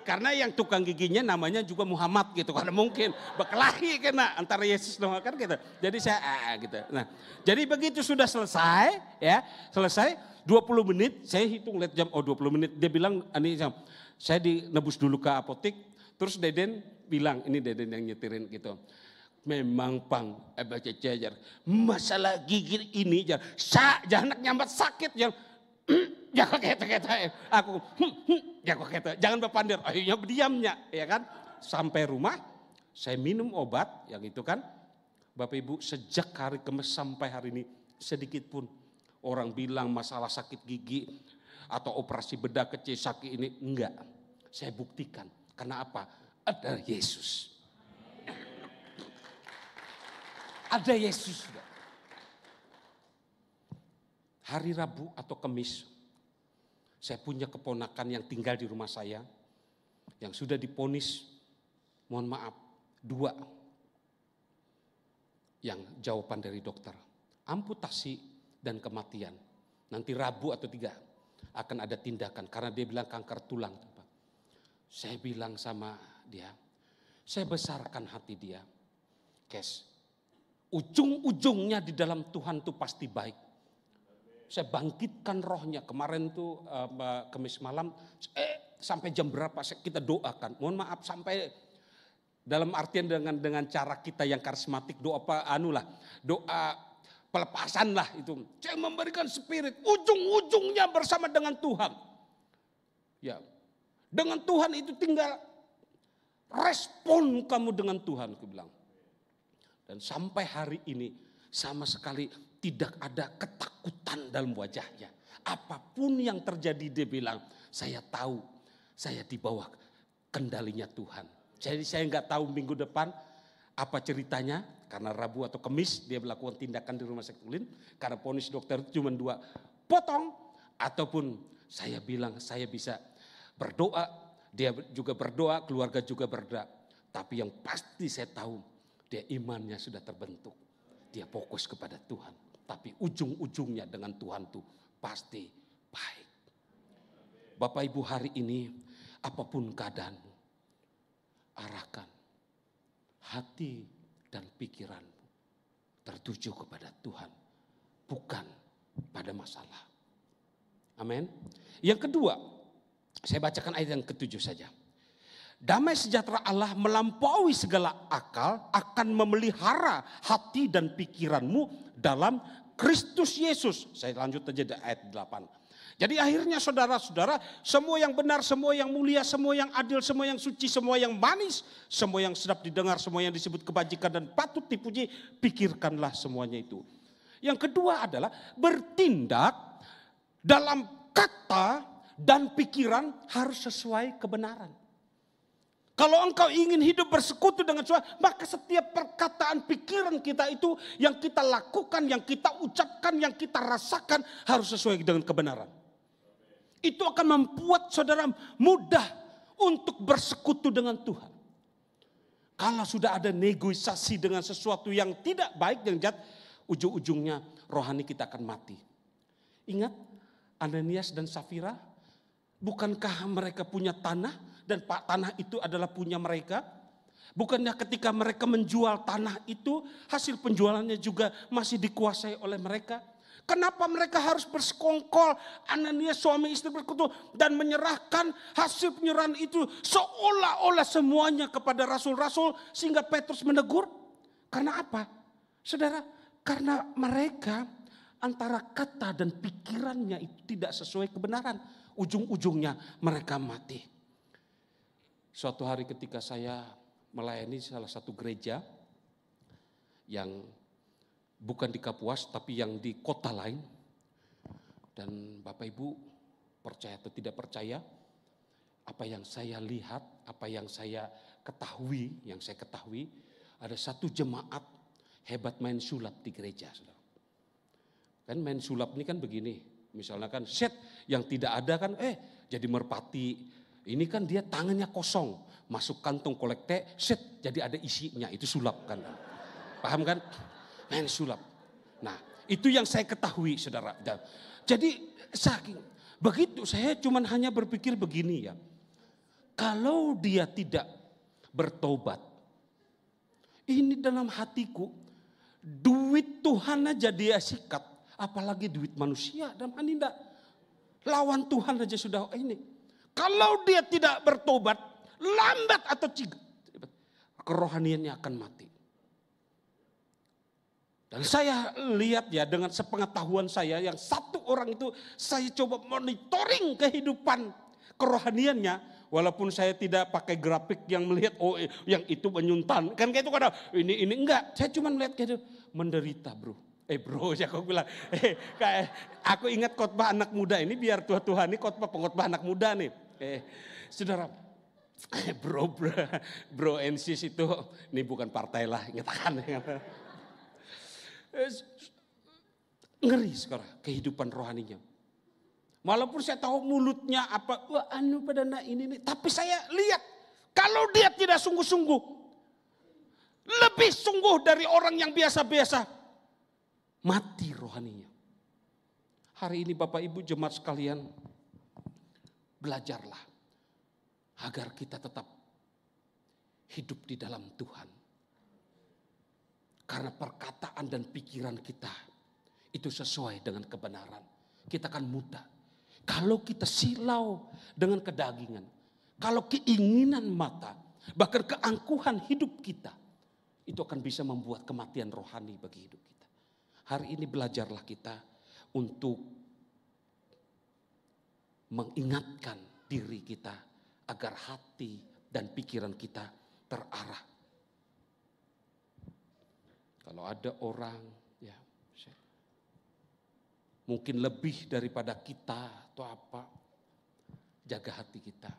Karena yang tukang giginya namanya juga Muhammad gitu. Karena mungkin berkelahi kena antara Yesus dengan kan gitu. Jadi saya gitu. Nah, jadi begitu sudah selesai ya, selesai 20 menit saya hitung lihat jam 20 menit. Dia bilang ini saya dinebus dulu ke apotek. Terus Deden bilang, ini Deden yang nyetirin gitu. Memang Pang, baca jar. Masalah gigi ini jar. Jangan nyambat sakit jar. Jangan kata aku. Jangan berpandir. Akhirnya diamnya, ya kan? Sampai rumah, saya minum obat yang itu kan. Bapak Ibu, sejak hari Kamis sampai hari ini sedikit pun orang bilang masalah sakit gigi atau operasi bedah kecil sakit ini enggak. Saya buktikan. Karena apa? Ada Yesus. Ada Yesus. Hari Rabu atau Kamis, saya punya keponakan yang tinggal di rumah saya, yang sudah diponis, mohon maaf, 2. Yang jawaban dari dokter, amputasi dan kematian. Nanti Rabu atau 3 akan ada tindakan, karena dia bilang kanker tulang. Saya bilang sama dia, saya besarkan hati dia. Kes, ujung-ujungnya di dalam Tuhan tuh pasti baik. Saya bangkitkan rohnya. Kemarin tuh Kamis malam, sampai jam berapa kita doakan. Mohon maaf sampai dalam artian dengan cara kita yang karismatik, doa doa pelepasan lah itu. Saya memberikan spirit, ujung-ujungnya bersama dengan Tuhan. Ya, dengan Tuhan itu tinggal respon kamu dengan Tuhan, aku bilang. Dan sampai hari ini sama sekali tidak ada ketakutan dalam wajahnya. Apapun yang terjadi dia bilang, saya tahu saya di bawah kendalinya Tuhan. Jadi saya nggak tahu minggu depan apa ceritanya. Karena Rabu atau Kamis dia melakukan tindakan di rumah sakit Ulin. Karena vonis dokter itu cuma 2 potong. Ataupun saya bilang saya bisa berdoa. Dia juga berdoa, keluarga juga berdoa. Tapi yang pasti saya tahu dia imannya sudah terbentuk. Dia fokus kepada Tuhan. Tapi ujung-ujungnya dengan Tuhan tuh pasti baik. Bapak Ibu hari ini apapun keadaanmu, arahkan hati dan pikiranmu tertuju kepada Tuhan, bukan pada masalah. Amin. Yang kedua, saya bacakan ayat yang ke-7 saja. Damai sejahtera Allah melampaui segala akal akan memelihara hati dan pikiranmu dalam Kristus Yesus. Saya lanjut aja di ayat 8. Jadi akhirnya saudara-saudara, semua yang benar, semua yang mulia, semua yang adil, semua yang suci, semua yang manis, semua yang sedap didengar, semua yang disebut kebajikan dan patut dipuji, pikirkanlah semuanya itu. Yang kedua adalah bertindak dalam kata dan pikiran harus sesuai kebenaran. Kalau engkau ingin hidup bersekutu dengan Tuhan, maka setiap perkataan pikiran kita itu yang kita lakukan, yang kita ucapkan, yang kita rasakan harus sesuai dengan kebenaran. Itu akan membuat saudara mudah untuk bersekutu dengan Tuhan. Kalau sudah ada negosiasi dengan sesuatu yang tidak baik, yang jahat, ujung-ujungnya rohani kita akan mati. Ingat Ananias dan Safira, bukankah mereka punya tanah dan tanah itu adalah punya mereka? Bukannya ketika mereka menjual tanah itu, hasil penjualannya juga masih dikuasai oleh mereka? Kenapa mereka harus bersekongkol, Ananias suami istri bersekutu dan menyerahkan hasil penyerahan itu seolah-olah semuanya kepada rasul-rasul sehingga Petrus menegur? Karena apa? Saudara, karena mereka antara kata dan pikirannya itu tidak sesuai kebenaran. Ujung-ujungnya mereka mati. Suatu hari ketika saya melayani salah satu gereja yang bukan di Kapuas tapi yang di kota lain. Dan Bapak Ibu percaya atau tidak percaya, apa yang saya lihat, apa yang saya ketahui, ada satu jemaat hebat main sulap di gereja. Saudara. Kan main sulap ini kan begini, misalnya kan set yang tidak ada kan jadi merpati. Ini kan dia tangannya kosong, masuk kantong kolekte, set jadi ada isinya, itu sulap kan. Paham kan? Main sulap. Nah, itu yang saya ketahui, saudara. Jadi saking begitu saya cuman hanya berpikir begini ya. Kalau dia tidak bertobat, ini dalam hatiku duit Tuhan aja dia sikat, apalagi duit manusia. Dan tidak lawan Tuhan aja sudah ini. Kalau dia tidak bertobat, lambat atau kerohaniannya akan mati. Dan saya lihat ya dengan sepengetahuan saya yang satu orang itu saya coba monitoring kehidupan kerohaniannya. Walaupun saya tidak pakai grafik yang melihat yang itu menyuntan. Kan kayak itu kadang ini enggak. Saya cuma melihat kayak itu menderita bro. Bro ya aku bilang. Aku ingat khotbah anak muda ini biar Tuhan ini pengkhotbah anak muda nih. Saudara. Bro NCS itu ini bukan partai lah ingatan. Ngeri sekarang kehidupan rohaninya. Walaupun saya tahu mulutnya apa, pada ini, tapi saya lihat kalau dia tidak sungguh-sungguh, lebih sungguh dari orang yang biasa-biasa, mati rohaninya. Hari ini Bapak Ibu jemaat sekalian, belajarlah. agar kita tetap hidup di dalam Tuhan. Karena perkataan dan pikiran kita itu sesuai dengan kebenaran. Kita akan mudah. Kalau kita silau dengan kedagingan, kalau keinginan mata, bahkan keangkuhan hidup kita, itu akan bisa membuat kematian rohani bagi hidup kita. Hari ini belajarlah kita untuk mengingatkan diri kita agar hati dan pikiran kita terarah. Kalau ada orang ya mungkin lebih daripada kita atau apa, jaga hati kita.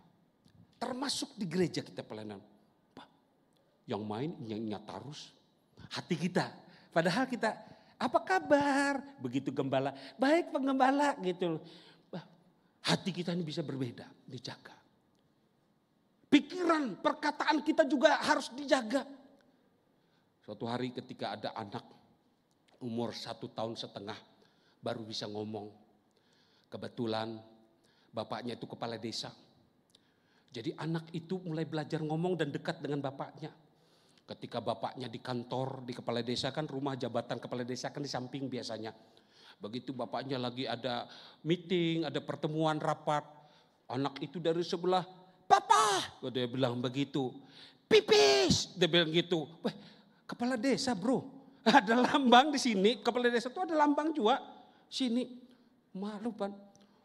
Termasuk di gereja kita pelayanan. Yang main ingat terus hati kita. Padahal kita apa kabar? Begitu gembala, baik penggembala gitu. Hati kita ini bisa berbeda, dijaga. Pikiran, perkataan kita juga harus dijaga. Suatu hari ketika ada anak umur 1,5 tahun baru bisa ngomong. Kebetulan bapaknya itu kepala desa. Jadi anak itu mulai belajar ngomong dan dekat dengan bapaknya. Ketika bapaknya di kantor, di kepala desa kan rumah jabatan kepala desa kan di samping biasanya. Begitu bapaknya lagi ada meeting, ada pertemuan rapat. Anak itu dari sebelah, "Papa!" Dia bilang begitu. "Pipis!" Dia bilang gitu. Wah, kepala desa bro, ada lambang di sini. Kepala desa itu ada lambang juga. Sini, malu kan.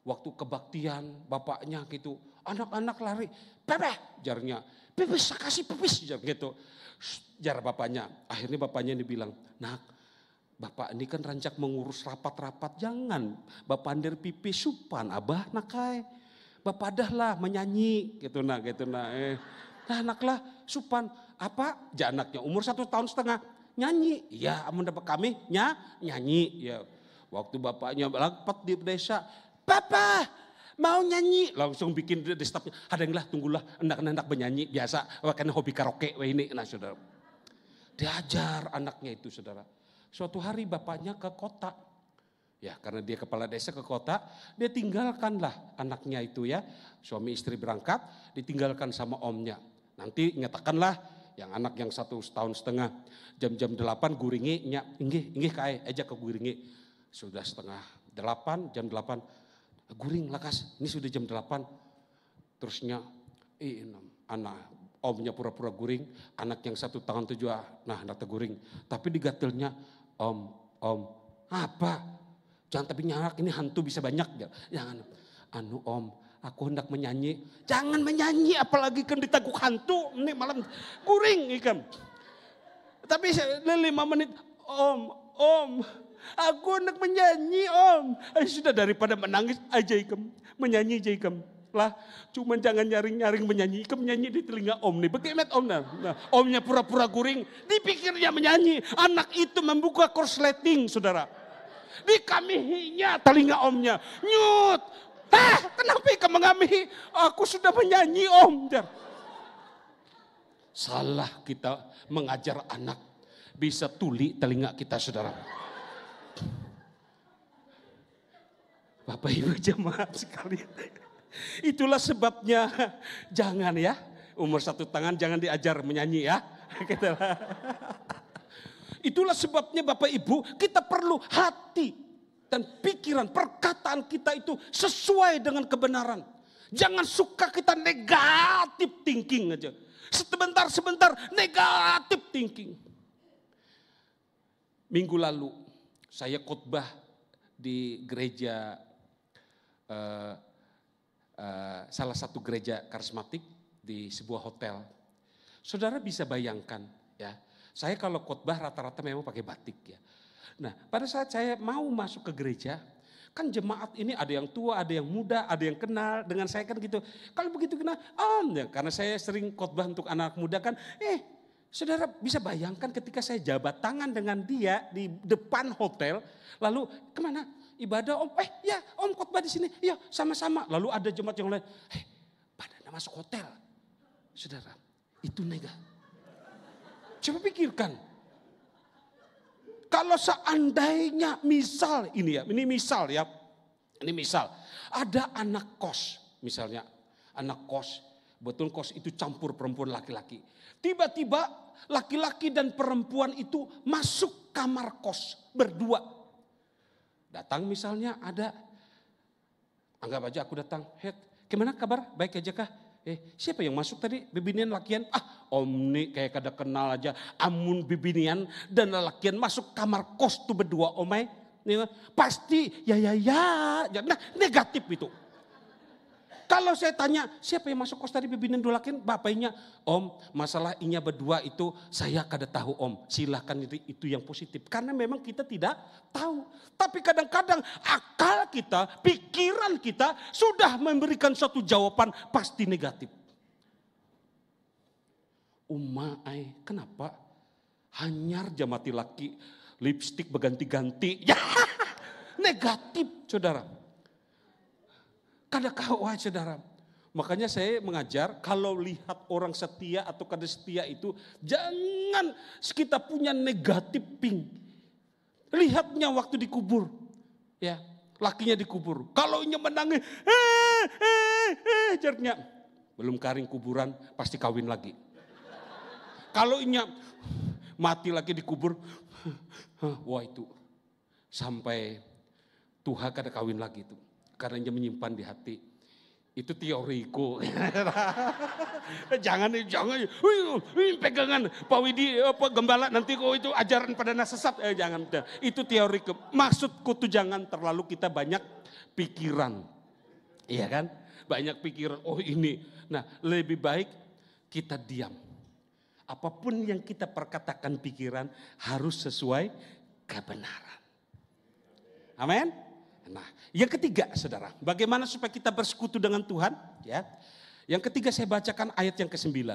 Waktu kebaktian bapaknya gitu, anak-anak lari, "Pepe!" jarnya, "Pipis, kasih pipis!" gitu. Jar bapaknya, akhirnya bapaknya ini bilang, "Nak, Bapak ini kan rancak mengurus rapat-rapat, jangan Bapak andir pipis supan, abah nakai. Bapak dah lah menyanyi gitu nah. Nah anaklah supan apa? Janaknya umur 1,5 tahun nyanyi. Iya, amun dapat kami nyanyi. Ya waktu bapaknya lapat di desa, "Papa mau nyanyi," langsung bikin di stafnya, "Ada yang lah tunggulah hendak bernyanyi biasa, karena hobi karaoke ini." Nah saudara, diajar anaknya itu saudara. Suatu hari bapaknya ke kota. Ya karena dia kepala desa ke kota, dia tinggalkanlah anaknya itu ya. Suami istri berangkat, ditinggalkan sama omnya. Nanti nyatakanlah yang anak yang 1,5 tahun, jam 8 guringi, inggih kae aja ke guringi. Sudah 7:30, jam 8, guring lakas, ini sudah jam 8. Terusnya, anak omnya pura-pura guring, anak yang 1 tahun itu juga, nah hendak guring. Tapi digatelnya, om, apa? Jangan tapi nyarak, ini hantu bisa banyak. Jangan, om, aku hendak menyanyi. Jangan menyanyi, apalagi kan ditaguk hantu, ini malam guring ikan. Tapi 5 menit, om, aku hendak menyanyi om. Sudah daripada menangis aja ikan, menyanyi aja ikan. Lah, cuman jangan nyaring-nyaring menyanyi, ikan menyanyi di telinga om nih. Bagaimana om? Nah, omnya pura-pura guring, dipikirnya menyanyi. Anak itu membuka korsleting saudara. Dikamihinya telinga omnya, "Nyut, kenapa ikan mengamihi? Aku sudah menyanyi om." Salah kita mengajar anak, bisa tuli telinga kita saudara. Bapak Ibu jemaat sekalian, itulah sebabnya jangan ya, umur 1 tahun jangan diajar menyanyi ya. Itulah sebabnya Bapak Ibu kita perlu hati dan pikiran, perkataan kita itu sesuai dengan kebenaran. Jangan suka kita negatif thinking aja. Sebentar negatif thinking. Minggu lalu saya khotbah di gereja, salah satu gereja karismatik di sebuah hotel. Saudara bisa bayangkan ya, saya kalau khotbah rata-rata memang pakai batik ya. Nah pada saat saya mau masuk ke gereja, kan jemaat ini ada yang tua, ada yang muda, ada yang kenal dengan saya kan gitu. Kalau begitu kenal, ya, karena saya sering khotbah untuk anak muda kan, saudara bisa bayangkan ketika saya jabat tangan dengan dia di depan hotel, lalu kemana? Ibadah om, ya om khotbah di sini, ya sama-sama. Lalu ada jemaat yang lain, pada masuk hotel. Saudara, itu negatif. Coba pikirkan. Kalau seandainya misal ini misal ada anak kos misalnya, anak kos Betul kos itu campur perempuan laki-laki. Tiba-tiba laki-laki dan perempuan itu masuk kamar kos berdua. Datang misalnya ada, anggap aja aku datang, gimana kabar? Baik aja kah? Siapa yang masuk tadi? Bibinian lakian? Om nih kayak kada kenal aja. Amun bibinian dan lakian masuk kamar kos tuh berdua omai. Pasti ya. Nah negatif itu. Kalau saya tanya, siapa yang masuk kos tadi bibinian dua lakian? Bapaknya, om masalah inya berdua itu saya kada tahu om. Silahkan itu yang positif. Karena memang kita tidak tahu. Tapi kadang-kadang akal kita, pikiran kita sudah memberikan suatu jawaban pasti negatif. Kenapa? Hanyar jamati laki, lipstik berganti-ganti. Ya, negatif saudara. Kada kawai saudara. Makanya saya mengajar kalau lihat orang setia atau kada setia itu jangan kita punya negatif ping. Lihatnya waktu dikubur. Ya, lakinya dikubur. Kalau inya menangis, jarnya belum karing kuburan pasti kawin lagi. Kalau inya mati lagi dikubur, wah itu sampai Tuhan kada kawin lagi itu. Karena dia menyimpan di hati. Itu teoriku. jangan pegangan Pak Widi gembala nanti kok itu ajaran pada sesat. Jangan. Itu teoriku. Maksudku tuh jangan terlalu kita banyak pikiran. Iya kan? Banyak pikiran. Oh ini. Nah lebih baik kita diam. Apapun yang kita perkatakan pikiran harus sesuai kebenaran. Amin. Nah, yang ketiga saudara, bagaimana supaya kita bersekutu dengan Tuhan? Ya, yang ketiga saya bacakan ayat yang ke-9.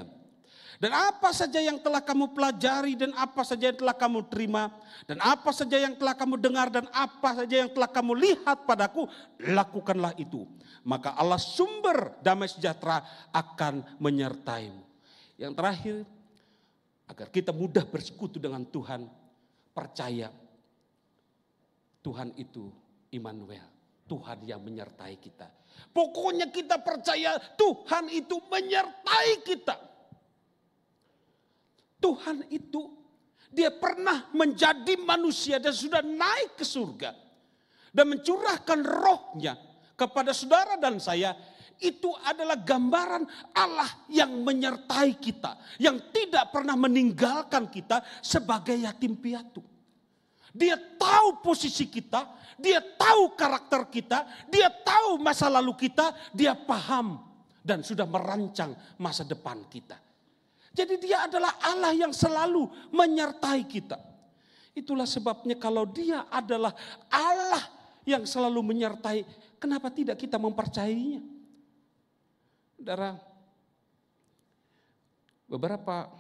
Dan apa saja yang telah kamu pelajari dan apa saja yang telah kamu terima dan apa saja yang telah kamu dengar dan apa saja yang telah kamu lihat padaku, lakukanlah itu. Maka Allah sumber damai sejahtera akan menyertaimu. Yang terakhir, agar kita mudah bersekutu dengan Tuhan, percaya Tuhan itu Immanuel, Tuhan yang menyertai kita. Pokoknya kita percaya Tuhan itu menyertai kita. Tuhan itu dia pernah menjadi manusia dan sudah naik ke surga. Dan mencurahkan rohnya kepada saudara dan saya. Itu adalah gambaran Allah yang menyertai kita. Yang tidak pernah meninggalkan kita sebagai yatim piatu. Dia tahu posisi kita, dia tahu karakter kita, dia tahu masa lalu kita, dia paham dan sudah merancang masa depan kita. Jadi dia adalah Allah yang selalu menyertai kita. Itulah sebabnya kalau dia adalah Allah yang selalu menyertai, kenapa tidak kita mempercayainya? Saudara, beberapa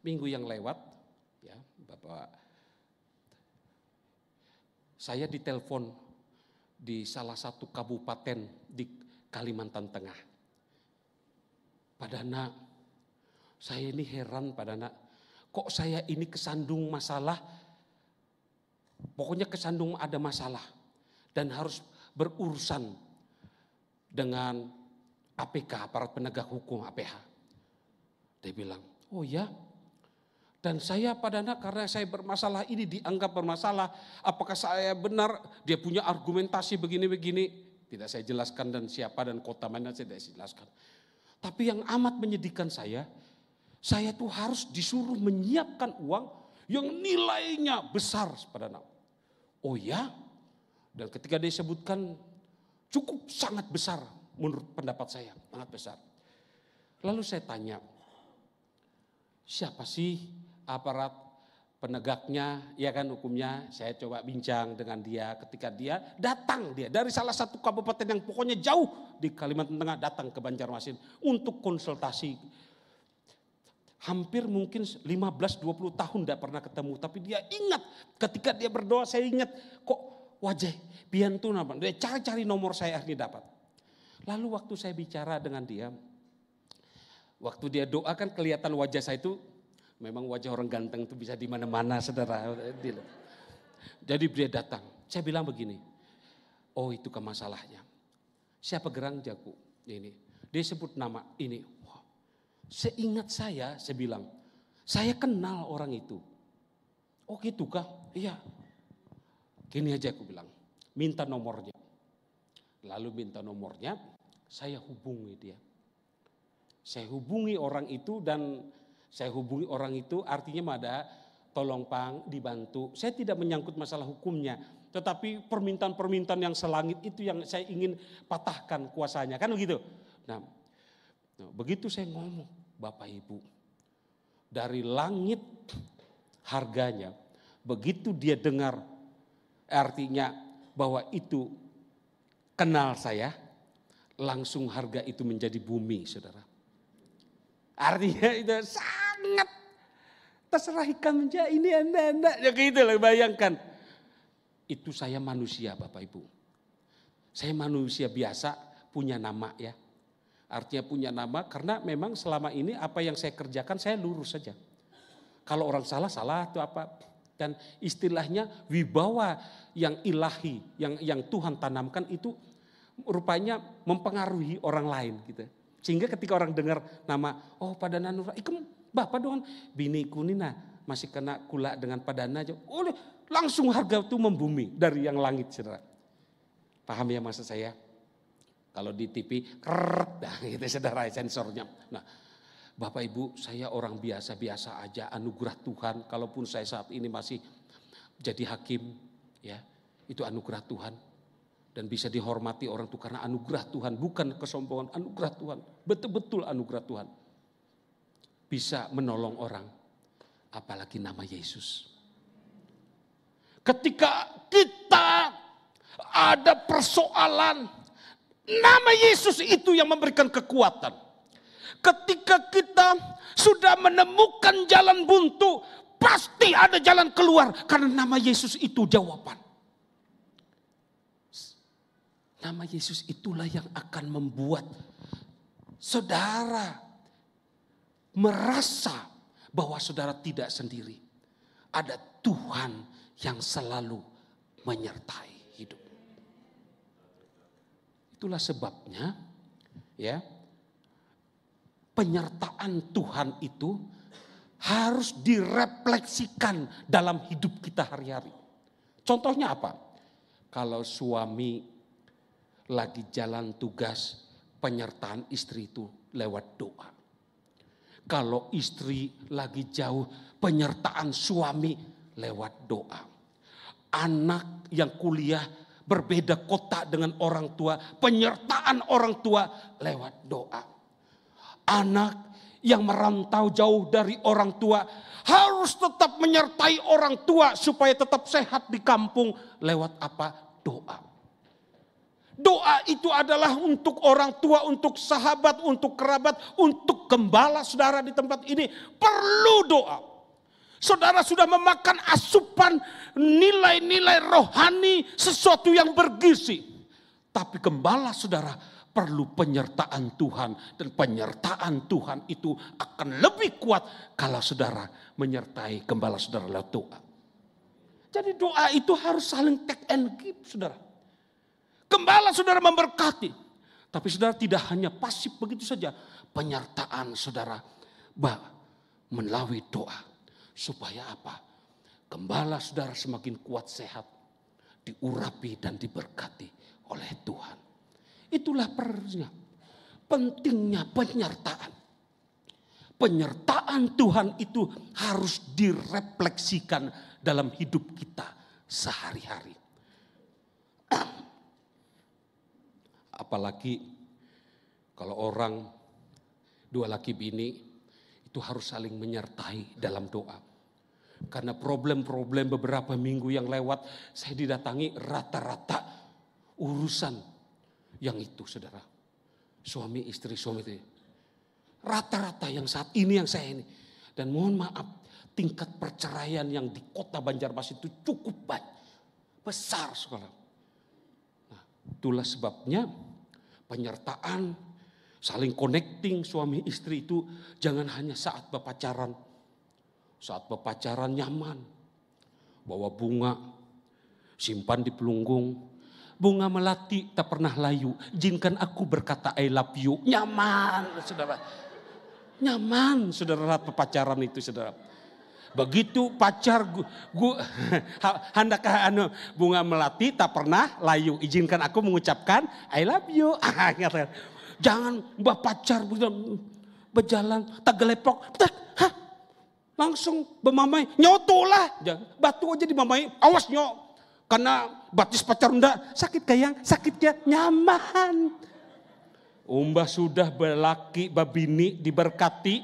minggu yang lewat, ya, saya ditelepon di salah satu kabupaten di Kalimantan Tengah. Padahal saya ini heran padahal kok saya ini kesandung masalah, pokoknya kesandung ada masalah dan harus berurusan dengan APK, aparat penegak hukum APH. Dia bilang, oh ya. Dan saya padahal karena saya bermasalah ini dianggap bermasalah. Apakah saya benar? Dia punya argumentasi begini-begini. Tidak saya jelaskan dan siapa dan kota mana saya tidak jelaskan. Tapi yang amat menyedihkan saya tuh harus disuruh menyiapkan uang yang nilainya besar. Padahal. Oh ya? Dan ketika dia sebutkan cukup sangat besar menurut pendapat saya. Sangat besar. Lalu saya tanya, siapa sih aparat penegaknya, ya kan hukumnya? Saya coba bincang dengan dia ketika dia datang dari salah satu kabupaten yang pokoknya jauh di Kalimantan Tengah datang ke Banjarmasin untuk konsultasi. Hampir mungkin 15-20 tahun tidak pernah ketemu, tapi dia ingat ketika dia berdoa, saya ingat kok wajah pian tuh nama. Dia cari nomor saya akhirnya dapat. Lalu waktu saya bicara dengan dia, waktu dia doa kan kelihatan wajah saya itu memang wajah orang ganteng itu bisa di mana-mana saudara. Jadi dia datang. Saya bilang begini, oh itu ke masalahnya. Siapa gerang jago ini. Dia sebut nama ini. Wow. Seingat saya bilang, saya kenal orang itu. Oh gitu kah? Iya. Gini aja aku bilang, minta nomornya. Lalu minta nomornya, saya hubungi dia. Saya hubungi orang itu dan saya hubungi orang itu artinya ada tolong Pang dibantu. Saya tidak menyangkut masalah hukumnya. Tetapi permintaan-permintaan yang selangit itu yang saya ingin patahkan kuasanya. Kan begitu. Nah begitu saya ngomong, Bapak Ibu. Dari langit harganya. Begitu dia dengar artinya bahwa itu kenal saya. Langsung harga itu menjadi bumi, saudara. Artinya itu sangat terserahkan menjadi ini anda. Ya gitu lah, bayangkan. Itu saya manusia Bapak Ibu. Saya manusia biasa punya nama ya. Artinya punya nama karena memang selama ini apa yang saya kerjakan saya lurus saja. Kalau orang salah atau apa. Dan istilahnya wibawa yang ilahi, yang Tuhan tanamkan itu rupanya mempengaruhi orang lain gitu. Sehingga ketika orang dengar nama, oh Padana Nura, ikem bapak dong, biniku Nina masih kena kula dengan Padana aja. Oh, langsung harga itu membumi dari yang langit, saudara. Paham ya maksud saya? Kalau di TV, gitu saudara sensornya. Nah, Bapak Ibu, saya orang biasa-biasa aja, anugerah Tuhan. Kalaupun saya saat ini masih jadi hakim, ya itu anugerah Tuhan. Dan bisa dihormati orang itu karena anugerah Tuhan, bukan kesombongan, anugerah Tuhan. Betul-betul anugerah Tuhan. Bisa menolong orang, apalagi nama Yesus. Ketika kita ada persoalan, nama Yesus itu yang memberikan kekuatan. Ketika kita sudah menemukan jalan buntu, pasti ada jalan keluar karena nama Yesus itu jawaban. Nama Yesus itulah yang akan membuat saudara merasa bahwa saudara tidak sendiri. Ada Tuhan yang selalu menyertai hidup. Itulah sebabnya ya penyertaan Tuhan itu harus direfleksikan dalam hidup kita hari-hari. Contohnya apa? Kalau suami lagi jalan tugas, penyertaan istri itu lewat doa. Kalau istri lagi jauh, penyertaan suami lewat doa. Anak yang kuliah berbeda kota dengan orang tua, penyertaan orang tua lewat doa. Anak yang merantau jauh dari orang tua harus tetap menyertai orang tua supaya tetap sehat di kampung lewat apa? Doa. Doa itu adalah untuk orang tua, untuk sahabat, untuk kerabat, untuk gembala saudara di tempat ini. Perlu doa. Saudara sudah memakan asupan nilai-nilai rohani, sesuatu yang bergizi. Tapi gembala saudara perlu penyertaan Tuhan. Dan penyertaan Tuhan itu akan lebih kuat kalau saudara menyertai gembala saudara lewat doa. Jadi doa itu harus saling take and give saudara. Gembala saudara memberkati. Tapi saudara tidak hanya pasif begitu saja. Penyertaan saudara melalui doa. Supaya apa? Gembala saudara semakin kuat sehat. Diurapi dan diberkati oleh Tuhan. Itulah perlunya. Pentingnya penyertaan. Penyertaan Tuhan itu harus direfleksikan dalam hidup kita sehari-hari. Apalagi kalau orang dua laki bini itu harus saling menyertai dalam doa. Karena problem-problem beberapa minggu yang lewat saya didatangi rata-rata urusan yang itu saudara. Suami istri suami itu. Rata-rata yang saat ini yang saya ini. Dan mohon maaf tingkat perceraian yang di kota Banjarmasin itu cukup banyak. Besar sekarang. Nah, itulah sebabnya penyertaan, saling connecting suami istri itu jangan hanya saat berpacaran. Saat berpacaran nyaman, bawa bunga, simpan di pelunggung, bunga melati tak pernah layu. Izinkan aku berkata I love you. Nyaman, saudara. Nyaman, saudara, pacaran itu, saudara. Begitu pacar handakah bunga melati tak pernah layu. Izinkan aku mengucapkan I love you. Jangan pacar berjalan tak gelepok. Langsung bermamai, nyotolah. Batu aja dimamai, awas nyok. Karena batis pacar enggak, sakit kayang, sakit ya, nyaman. Umbah sudah berlaki, babini diberkati,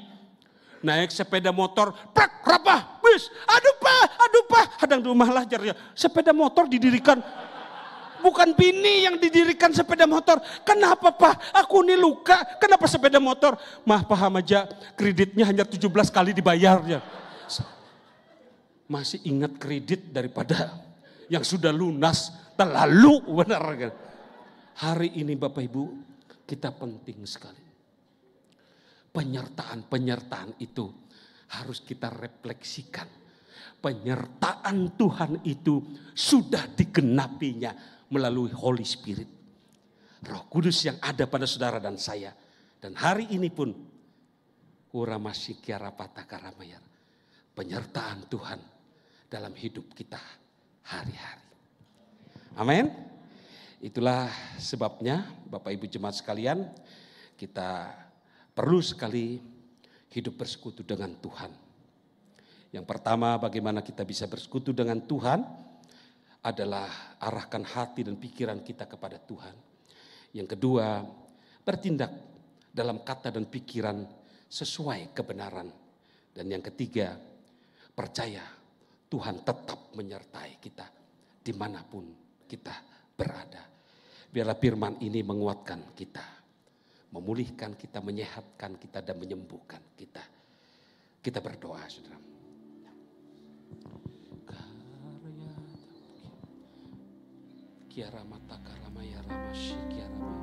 naik sepeda motor, plak, rapah, bis, aduh pak, hadang rumah lah jarnya. Sepeda motor didirikan, bukan bini yang didirikan sepeda motor. Kenapa pak, aku ini luka, kenapa sepeda motor? Mah paham aja, kreditnya hanya 17 kali dibayarnya. Masih ingat kredit daripada yang sudah lunas, terlalu benar kan. Hari ini Bapak Ibu, kita penting sekali. Penyertaan itu harus kita refleksikan. Penyertaan Tuhan itu sudah digenapinya melalui Holy Spirit. Roh Kudus yang ada pada saudara dan saya. Dan hari ini pun, penyertaan Tuhan dalam hidup kita hari-hari. Amin. Itulah sebabnya Bapak Ibu jemaat sekalian, kita perlu sekali hidup bersekutu dengan Tuhan. Yang pertama, bagaimana kita bisa bersekutu dengan Tuhan adalah arahkan hati dan pikiran kita kepada Tuhan. Yang kedua, bertindak dalam kata dan pikiran sesuai kebenaran. Dan yang ketiga, percaya Tuhan tetap menyertai kita dimanapun kita berada. Biarlah firman ini menguatkan kita, memulihkan kita, menyehatkan kita, dan menyembuhkan kita. Kita berdoa, saudara. Kiara mata karamaya ramashi kiara ma.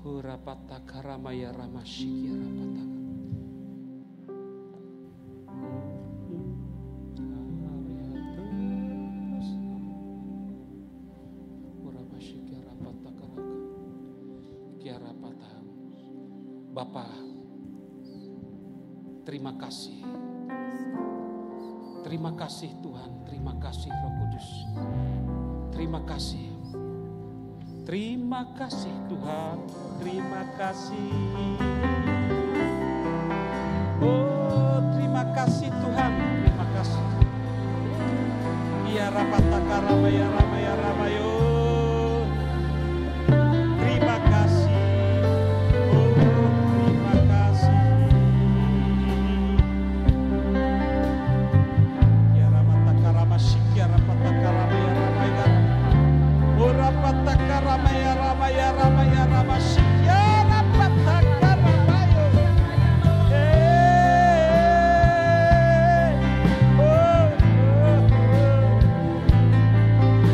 Hurapata karamaya ramashi kiara pata. Bapa, terima kasih. Terima kasih Tuhan, terima kasih Roh Kudus. Terima kasih. Terima kasih Tuhan, terima kasih. Oh, terima kasih Tuhan, terima kasih. Ya rapataka ramaya ramaya ramayo. Terima kasih. Ramaya ramaya ramaya ramashya rapataka ramayo.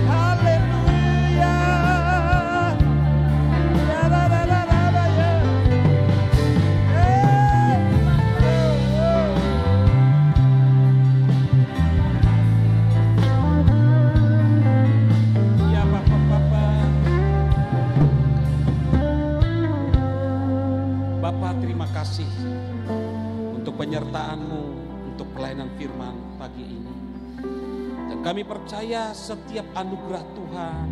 Haleluya. Ya la la la la ya. Ya Bapa. Bapa, terima kasih untuk penyertaan-Mu, untuk pelayanan firman pagi ini. Dan kami percaya setiap anugerah Tuhan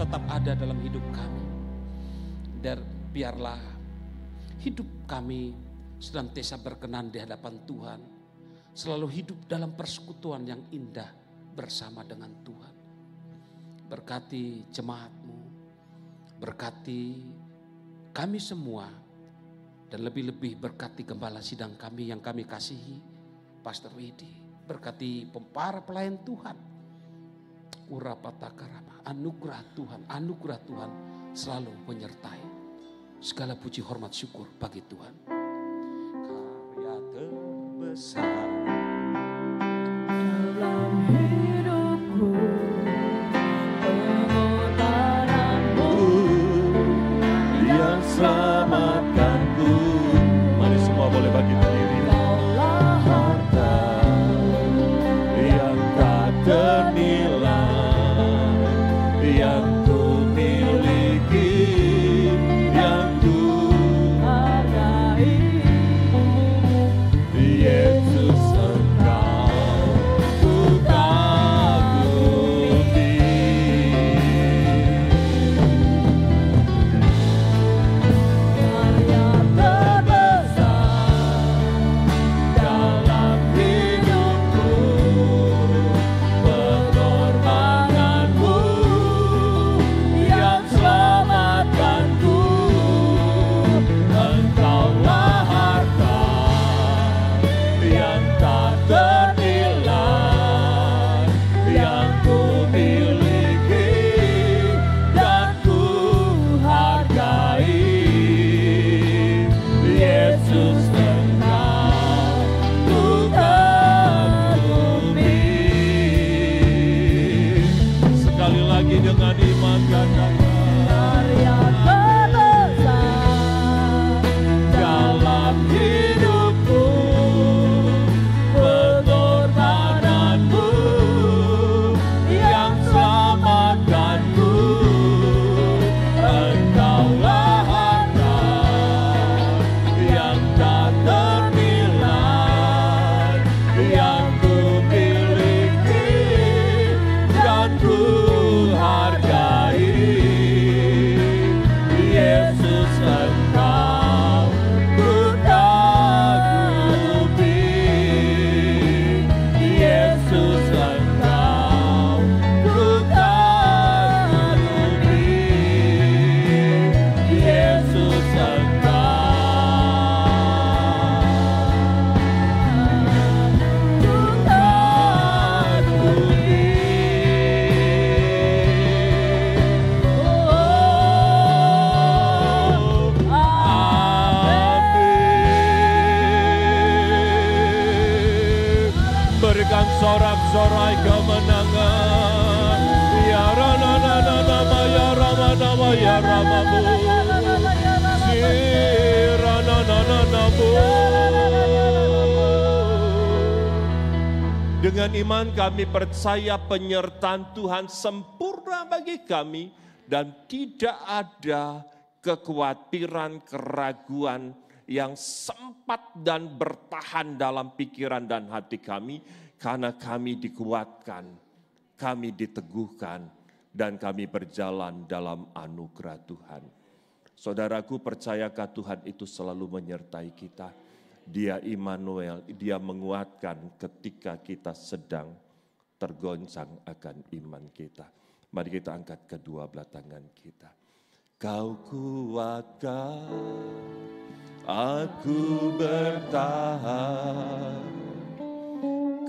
tetap ada dalam hidup kami. Dan biarlah hidup kami senantiasa berkenan di hadapan Tuhan. Selalu hidup dalam persekutuan yang indah bersama dengan Tuhan. Berkati jemaat-Mu, berkati kami semua. Dan lebih-lebih berkati gembala sidang kami yang kami kasihi, Pastor Widi. Berkati para pelayan Tuhan. Urapatakarama, anugerah Tuhan selalu menyertai. Segala puji hormat syukur bagi Tuhan. Karya terbesar dalam hidupku. Selamatkanku. Mari semua boleh bagi diri. Kaulah harta yang tak ternilai, yang
ternilai yang ku miliki dan ku hargai. Yesus Engkau ku kagumi. Sekali lagi dengan iman katakan,
Karya terbesar
dalam hidupku, pengorbananmu yang selamatkanku. Engkaulah harta yang tak ternilai yang ku miliki dan ku hargai. Yesus Engkau ku kagumi. Yesus Engkau ku kagumi. Yesus berikan sorak-sorai kemenangan. Ya Rana Nana Nama Ya Rama Nama Ya Ramamu. Si Rana Nana Namu. Dengan iman kami percaya penyertaan Tuhan sempurna bagi kami dan tidak ada kekhawatiran, keraguan yang sempat dan bertahan dalam pikiran dan hati kami, karena kami dikuatkan, kami diteguhkan, dan kami berjalan dalam anugerah Tuhan. Saudaraku, percayakah Tuhan itu selalu menyertai kita? Dia Immanuel, dia menguatkan ketika kita sedang tergoncang akan iman kita. Mari kita angkat kedua belah tangan kita. Kau kuatkan aku bertahan,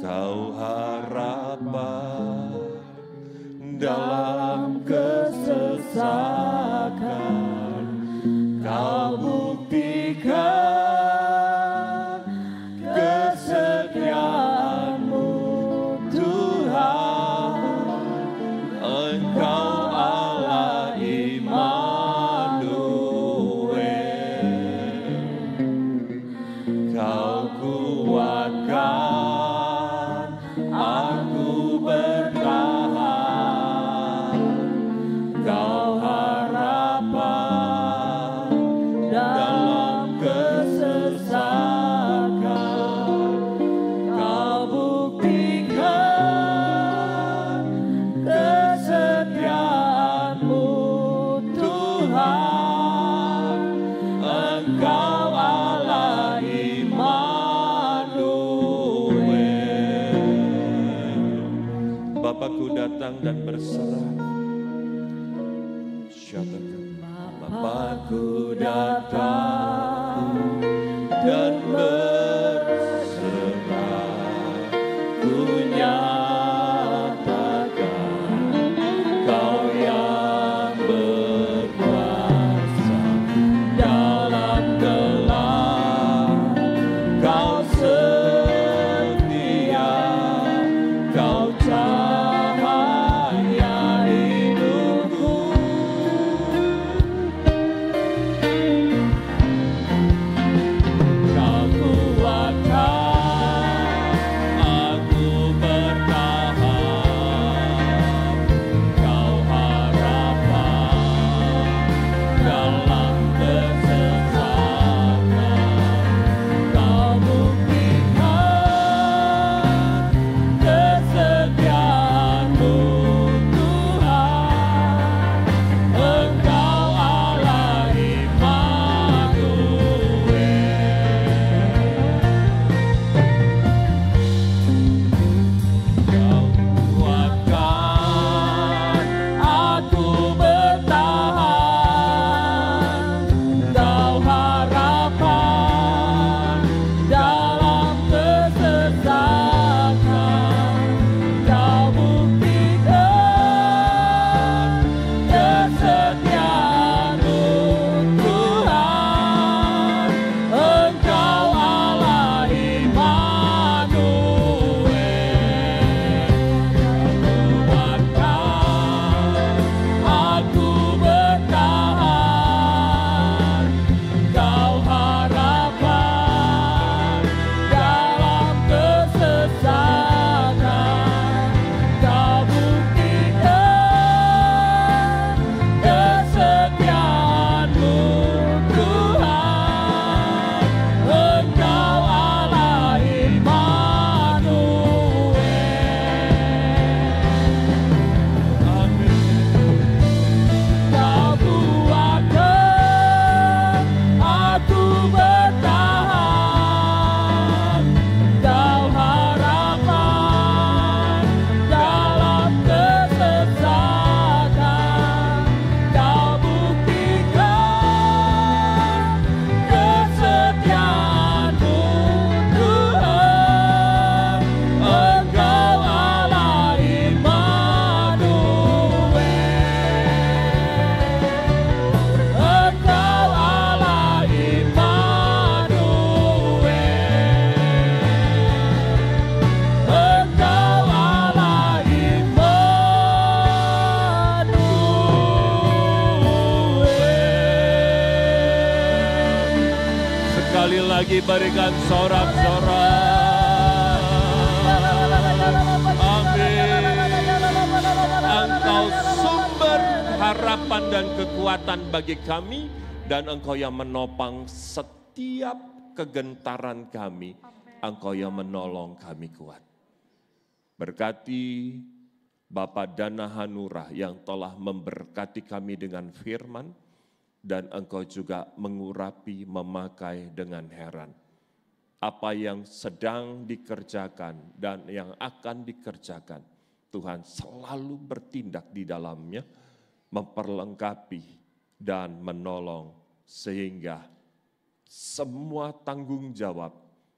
Kau harapan dalam kesesakan, Kau buktikan kesetiaan-Mu Tuhan. Engkau Allah Immanuel, Kau kuatkan aku bertahan, Kau harapan dalam kesesakan, Kau buktikan kesetiaan-Mu Tuhan. Engkau Allah Immanuel. Bapakku datang dan berserah. Bapakku datang dan berserah. Ku nyatakan Kau yang berkuasa dalam gelap. Kau setia, Kau cahaya hidupku. berikan sorak-sorak. Amin. Engkau sumber harapan dan kekuatan bagi kami, dan Engkau yang menopang setiap kegentaran kami. Engkau yang menolong kami kuat. Berkati Bapak Dana Hanura yang telah memberkati kami dengan firman, dan Engkau juga mengurapi, memakai dengan heran. Apa yang sedang dikerjakan dan yang akan dikerjakan, Tuhan selalu bertindak di dalamnya, memperlengkapi dan menolong, sehingga semua tanggung jawab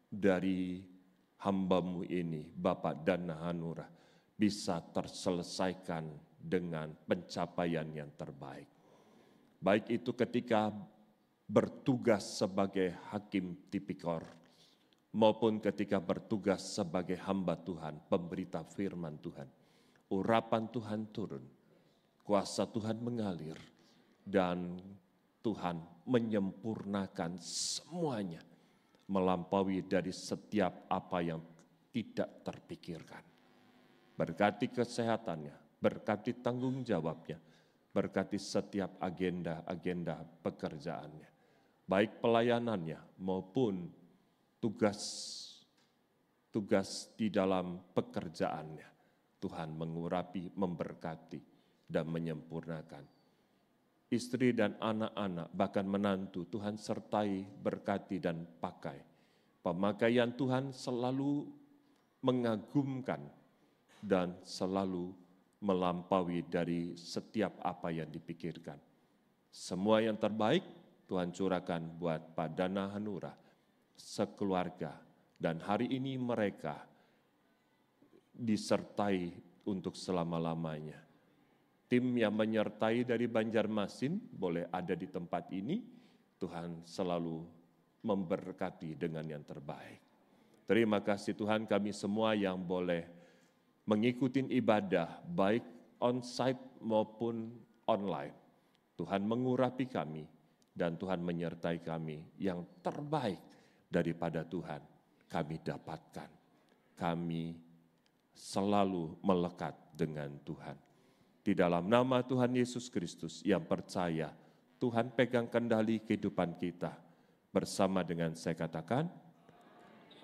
dari hamba-Mu ini, Bapak Dana Hanura, bisa terselesaikan dengan pencapaian yang terbaik. Baik itu ketika bertugas sebagai hakim tipikor, maupun ketika bertugas sebagai hamba Tuhan, pemberita firman Tuhan. Urapan Tuhan turun, kuasa Tuhan mengalir, dan Tuhan menyempurnakan semuanya, melampaui dari setiap apa yang tidak terpikirkan. Berkati kesehatannya, berkati tanggung jawabnya, berkati setiap agenda-agenda pekerjaannya, baik pelayanannya maupun tugas di dalam pekerjaannya. Tuhan mengurapi, memberkati, dan menyempurnakan. Istri dan anak-anak, bahkan menantu, Tuhan sertai, berkati, dan pakai. Pemakaian Tuhan selalu mengagumkan dan selalu melampaui dari setiap apa yang dipikirkan. Semua yang terbaik Tuhan curahkan buat Pak Dana Hanura, sekeluarga, dan hari ini mereka disertai untuk selama-lamanya. Tim yang menyertai dari Banjarmasin boleh ada di tempat ini, Tuhan selalu memberkati dengan yang terbaik. Terima kasih Tuhan, kami semua yang boleh mengikuti ibadah baik on-site maupun online. Tuhan mengurapi kami dan Tuhan menyertai kami. Yang terbaik daripada Tuhan kami dapatkan. Kami selalu melekat dengan Tuhan. Di dalam nama Tuhan Yesus Kristus yang percaya, Tuhan pegang kendali kehidupan kita. Bersama dengan saya katakan,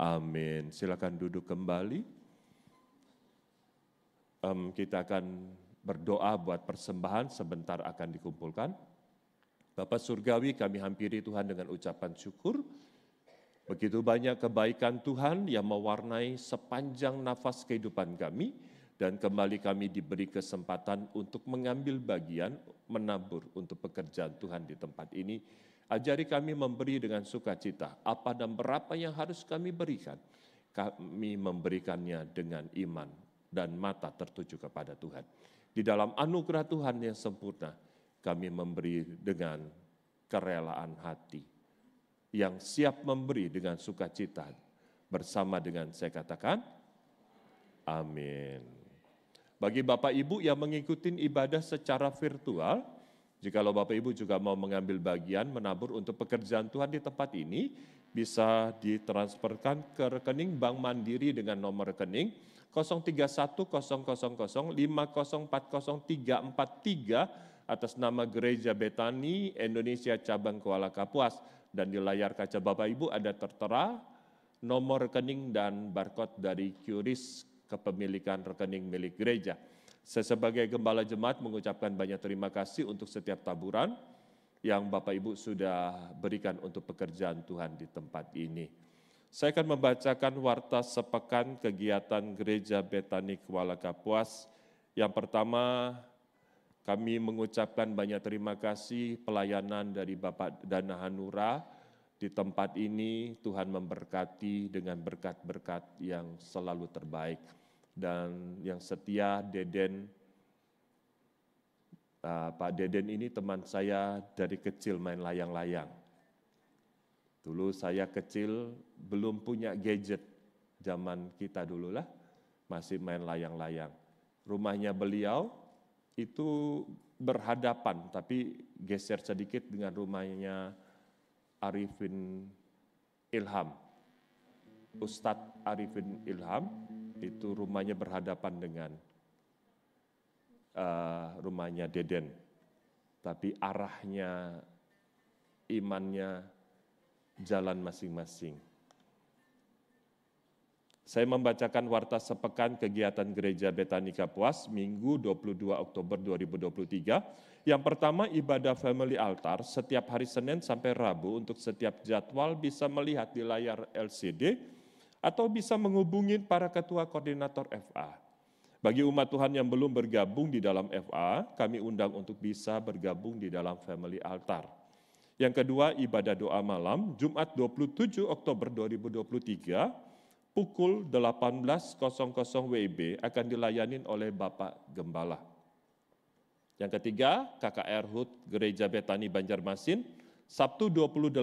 amin. Silakan duduk kembali. Kita akan berdoa buat persembahan, sebentar akan dikumpulkan. Bapa Surgawi, kami hampiri Tuhan dengan ucapan syukur. Begitu banyak kebaikan Tuhan yang mewarnai sepanjang nafas kehidupan kami, dan kembali kami diberi kesempatan untuk mengambil bagian, menabur untuk pekerjaan Tuhan di tempat ini. Ajari kami memberi dengan sukacita, apa dan berapa yang harus kami berikan. Kami memberikannya dengan iman dan mata tertuju kepada Tuhan. Di dalam anugerah Tuhan yang sempurna, kami memberi dengan kerelaan hati, yang siap memberi dengan sukacita. Bersama dengan saya katakan, amin. Bagi Bapak Ibu yang mengikuti ibadah secara virtual, jikalau Bapak Ibu juga mau mengambil bagian menabur untuk pekerjaan Tuhan di tempat ini, bisa ditransferkan ke rekening Bank Mandiri dengan nomor rekening 0310005040343 atas nama Gereja Betani Indonesia Cabang Kuala Kapuas, dan di layar kaca Bapak Ibu ada tertera nomor rekening dan barcode dari QRIS kepemilikan rekening milik gereja. Saya sebagai Gembala Jemaat mengucapkan banyak terima kasih untuk setiap taburan yang Bapak Ibu sudah berikan untuk pekerjaan Tuhan di tempat ini. Saya akan membacakan warta sepekan kegiatan Gereja Betani Kuala Kapuas. Yang pertama, kami mengucapkan banyak terima kasih pelayanan dari Bapak Dana Hanura di tempat ini. Tuhan memberkati dengan berkat-berkat yang selalu terbaik. Dan yang setia, Deden, Pak Deden ini teman saya dari kecil main layang-layang. Dulu saya kecil belum punya gadget, zaman kita dulu lah, masih main layang-layang. Rumahnya beliau itu berhadapan, tapi geser sedikit dengan rumahnya Arifin Ilham. Ustadz Arifin Ilham, itu rumahnya berhadapan dengan rumahnya Deden. Tapi arahnya, imannya, jalan masing-masing. Saya membacakan warta sepekan kegiatan Gereja Betani Kapuas Minggu 22 Oktober 2023. Yang pertama, ibadah family altar setiap hari Senin sampai Rabu. Untuk setiap jadwal bisa melihat di layar LCD atau bisa menghubungi para ketua koordinator FA. Bagi umat Tuhan yang belum bergabung di dalam FA, kami undang untuk bisa bergabung di dalam family altar. Yang kedua, ibadah doa malam Jumat 27 Oktober 2023 pukul 18.00 WIB akan dilayani oleh Bapak Gembala. Yang ketiga, KKR HUT Gereja Betani Banjarmasin, Sabtu 28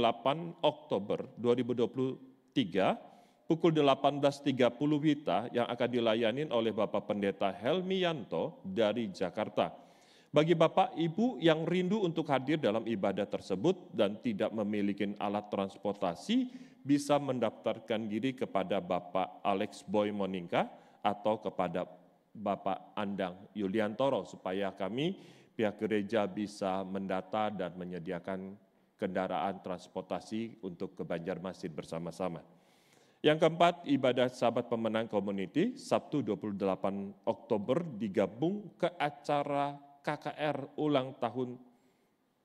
Oktober 2023, pukul 18.30 WITA yang akan dilayani oleh Bapak Pendeta Helmi Yanto dari Jakarta. Bagi Bapak Ibu yang rindu untuk hadir dalam ibadah tersebut dan tidak memiliki alat transportasi, bisa mendaftarkan diri kepada Bapak Alex Boy Monika atau kepada Bapak Andang Yuliantoro supaya kami pihak gereja bisa mendata dan menyediakan kendaraan transportasi untuk ke Banjarmasin bersama-sama. Yang keempat, ibadah Sahabat Pemenang Community Sabtu 28 Oktober digabung ke acara KKR ulang tahun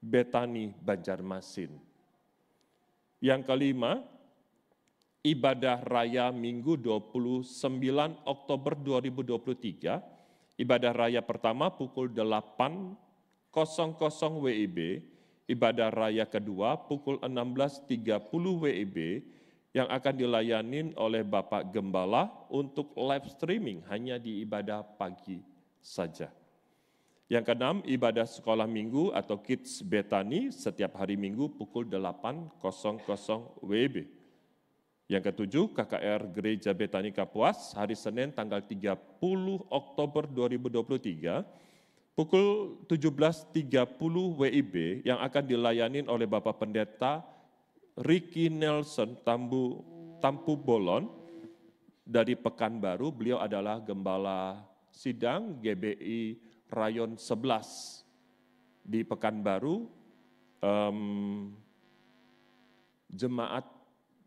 Betani Banjarmasin. Yang kelima, ibadah raya Minggu 29 Oktober 2023, ibadah raya pertama pukul 8.00 WIB, ibadah raya kedua pukul 16.30 WIB yang akan dilayani oleh Bapak Gembala untuk live streaming hanya di ibadah pagi saja. Yang keenam, ibadah sekolah minggu atau Kids Betani setiap hari Minggu pukul 8.00 WIB. Yang ketujuh, KKR Gereja Betani Kapuas hari Senin tanggal 30 Oktober 2023 pukul 17.30 WIB yang akan dilayani oleh Bapak Pendeta Ricky Nelson Tampu Bolon dari Pekanbaru. Beliau adalah Gembala Sidang GBI Rayon 11 di Pekanbaru. Jemaat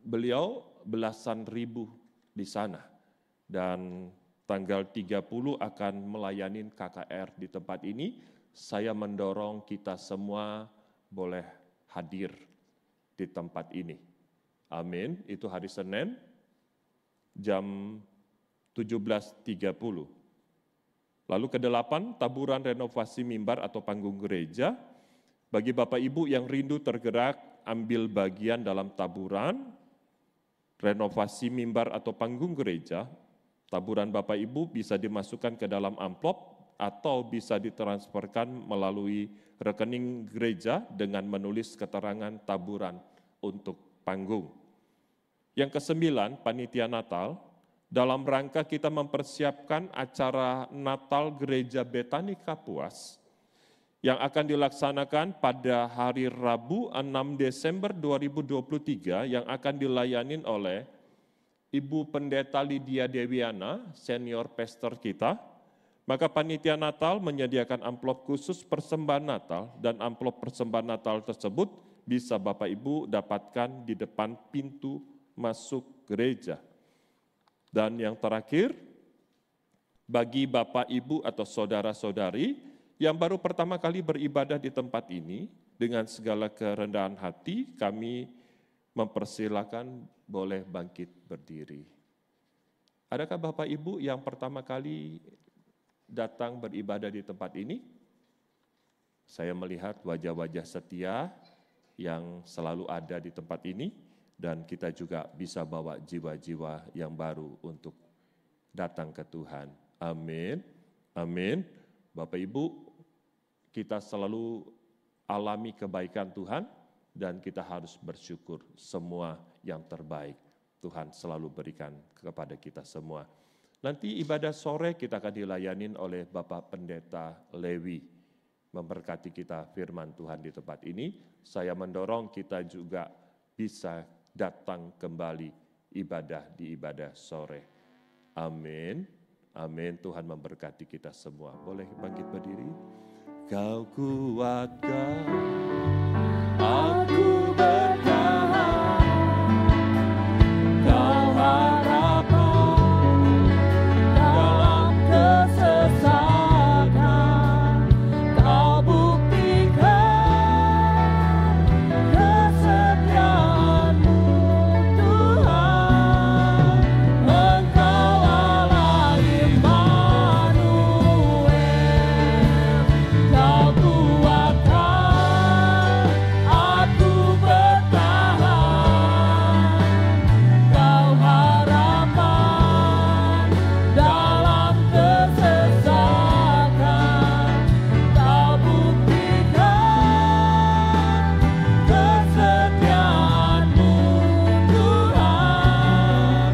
beliau belasan ribu di sana. Dan tanggal 30 akan melayani KKR di tempat ini. Saya mendorong kita semua boleh hadir di tempat ini. Amin. Itu hari Senin jam 17.30. Lalu kedelapan, taburan renovasi mimbar atau panggung gereja. Bagi Bapak Ibu yang rindu tergerak ambil bagian dalam taburan renovasi mimbar atau panggung gereja, taburan Bapak Ibu bisa dimasukkan ke dalam amplop atau bisa ditransferkan melalui rekening gereja dengan menulis keterangan taburan untuk panggung. Yang kesembilan, panitia Natal. Dalam rangka kita mempersiapkan acara Natal Gereja Betani Kapuas yang akan dilaksanakan pada hari Rabu 6 Desember 2023 yang akan dilayani oleh Ibu Pendeta Lydia Dewiana, senior pastor kita. Maka panitia Natal menyediakan amplop khusus persembahan Natal dan amplop persembahan Natal tersebut bisa Bapak Ibu dapatkan di depan pintu masuk gereja. Dan yang terakhir, bagi Bapak, Ibu, atau saudara-saudari yang baru pertama kali beribadah di tempat ini, dengan segala kerendahan hati, kami mempersilakan boleh bangkit berdiri. Adakah Bapak, Ibu yang pertama kali datang beribadah di tempat ini? Saya melihat wajah-wajah setia yang selalu ada di tempat ini, dan kita juga bisa bawa jiwa-jiwa yang baru untuk datang ke Tuhan. Amin. Amin. Bapak Ibu, kita selalu alami kebaikan Tuhan dan kita harus bersyukur semua yang terbaik Tuhan selalu berikan kepada kita semua. Nanti ibadah sore kita akan dilayani oleh Bapak Pendeta Lewi, memberkati kita firman Tuhan di tempat ini. Saya mendorong kita juga bisa datang kembali ibadah di ibadah sore. Amin. Amin. Tuhan memberkati kita semua. Boleh bangkit berdiri? Kau kuatkan aku bertahan, kau harapan dalam kesesakan, kau buktikan kesetiaan-Mu Tuhan. Engkau Allah Immanuel, kau kuatkan aku bertahan, kau harapan dalam kesesakan, kau buktikan kesetiaan-Mu Tuhan.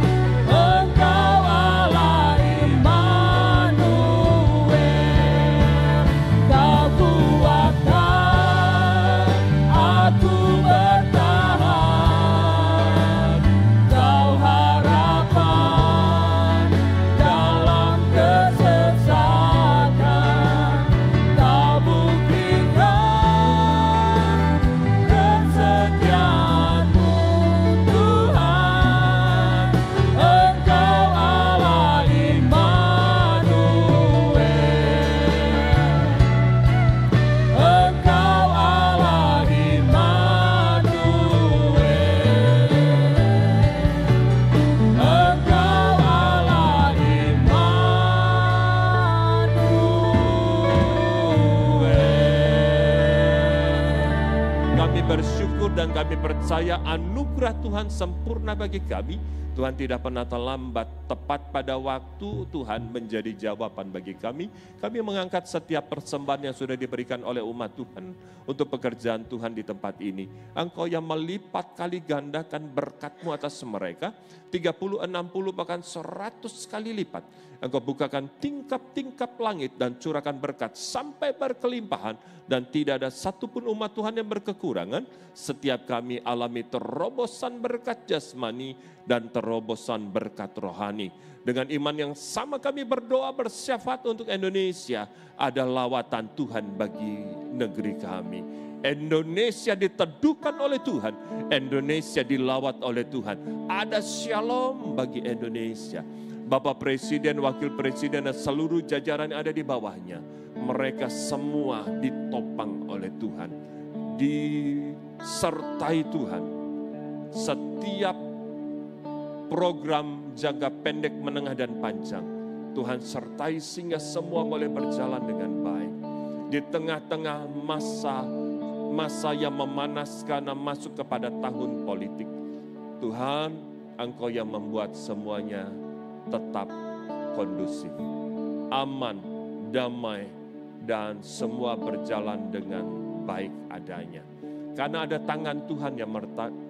Engkau Allah Immanuel, kau kuatkan aku bertahan, kau harapan dalam kesesakan, kau buktikan kesetiaan-Mu Tuhan. Engkau Allah Immanuel, Engkau Allah Immanuel, Engkau Allah Immanuel. Kami bersyukur dan kami percaya anugerah Tuhan sempurna bagi kami. Tuhan tidak pernah terlambat, tepat pada waktu Tuhan menjadi jawaban bagi kami. Kami mengangkat setiap persembahan yang sudah diberikan oleh umat Tuhan untuk pekerjaan Tuhan di tempat ini. Engkau yang melipat kali gandakan berkat-Mu atas mereka, 30, 60, bahkan 100 kali lipat. Engkau bukakan tingkap-tingkap langit dan curahkan berkat sampai berkelimpahan, dan tidak ada satupun umat Tuhan yang berkekurangan. Setiap kami alami terobosan berkat jasmani dan terobosan berkat rohani. Dengan iman yang sama kami berdoa bersyafaat untuk Indonesia. Ada lawatan Tuhan bagi negeri kami. Indonesia diteduhkan oleh Tuhan. Indonesia dilawat oleh Tuhan. Ada shalom bagi Indonesia. Bapak Presiden, Wakil Presiden, dan seluruh jajaran yang ada di bawahnya. Mereka semua ditopang oleh Tuhan. Disertai Tuhan. Setiap program jangka pendek, menengah, dan panjang, Tuhan sertai sehingga semua boleh berjalan dengan baik. Di tengah-tengah masa yang memanaskan masuk kepada tahun politik, Tuhan, Engkau yang membuat semuanya tetap kondusif, aman, damai, dan semua berjalan dengan baik adanya. Karena ada tangan Tuhan yang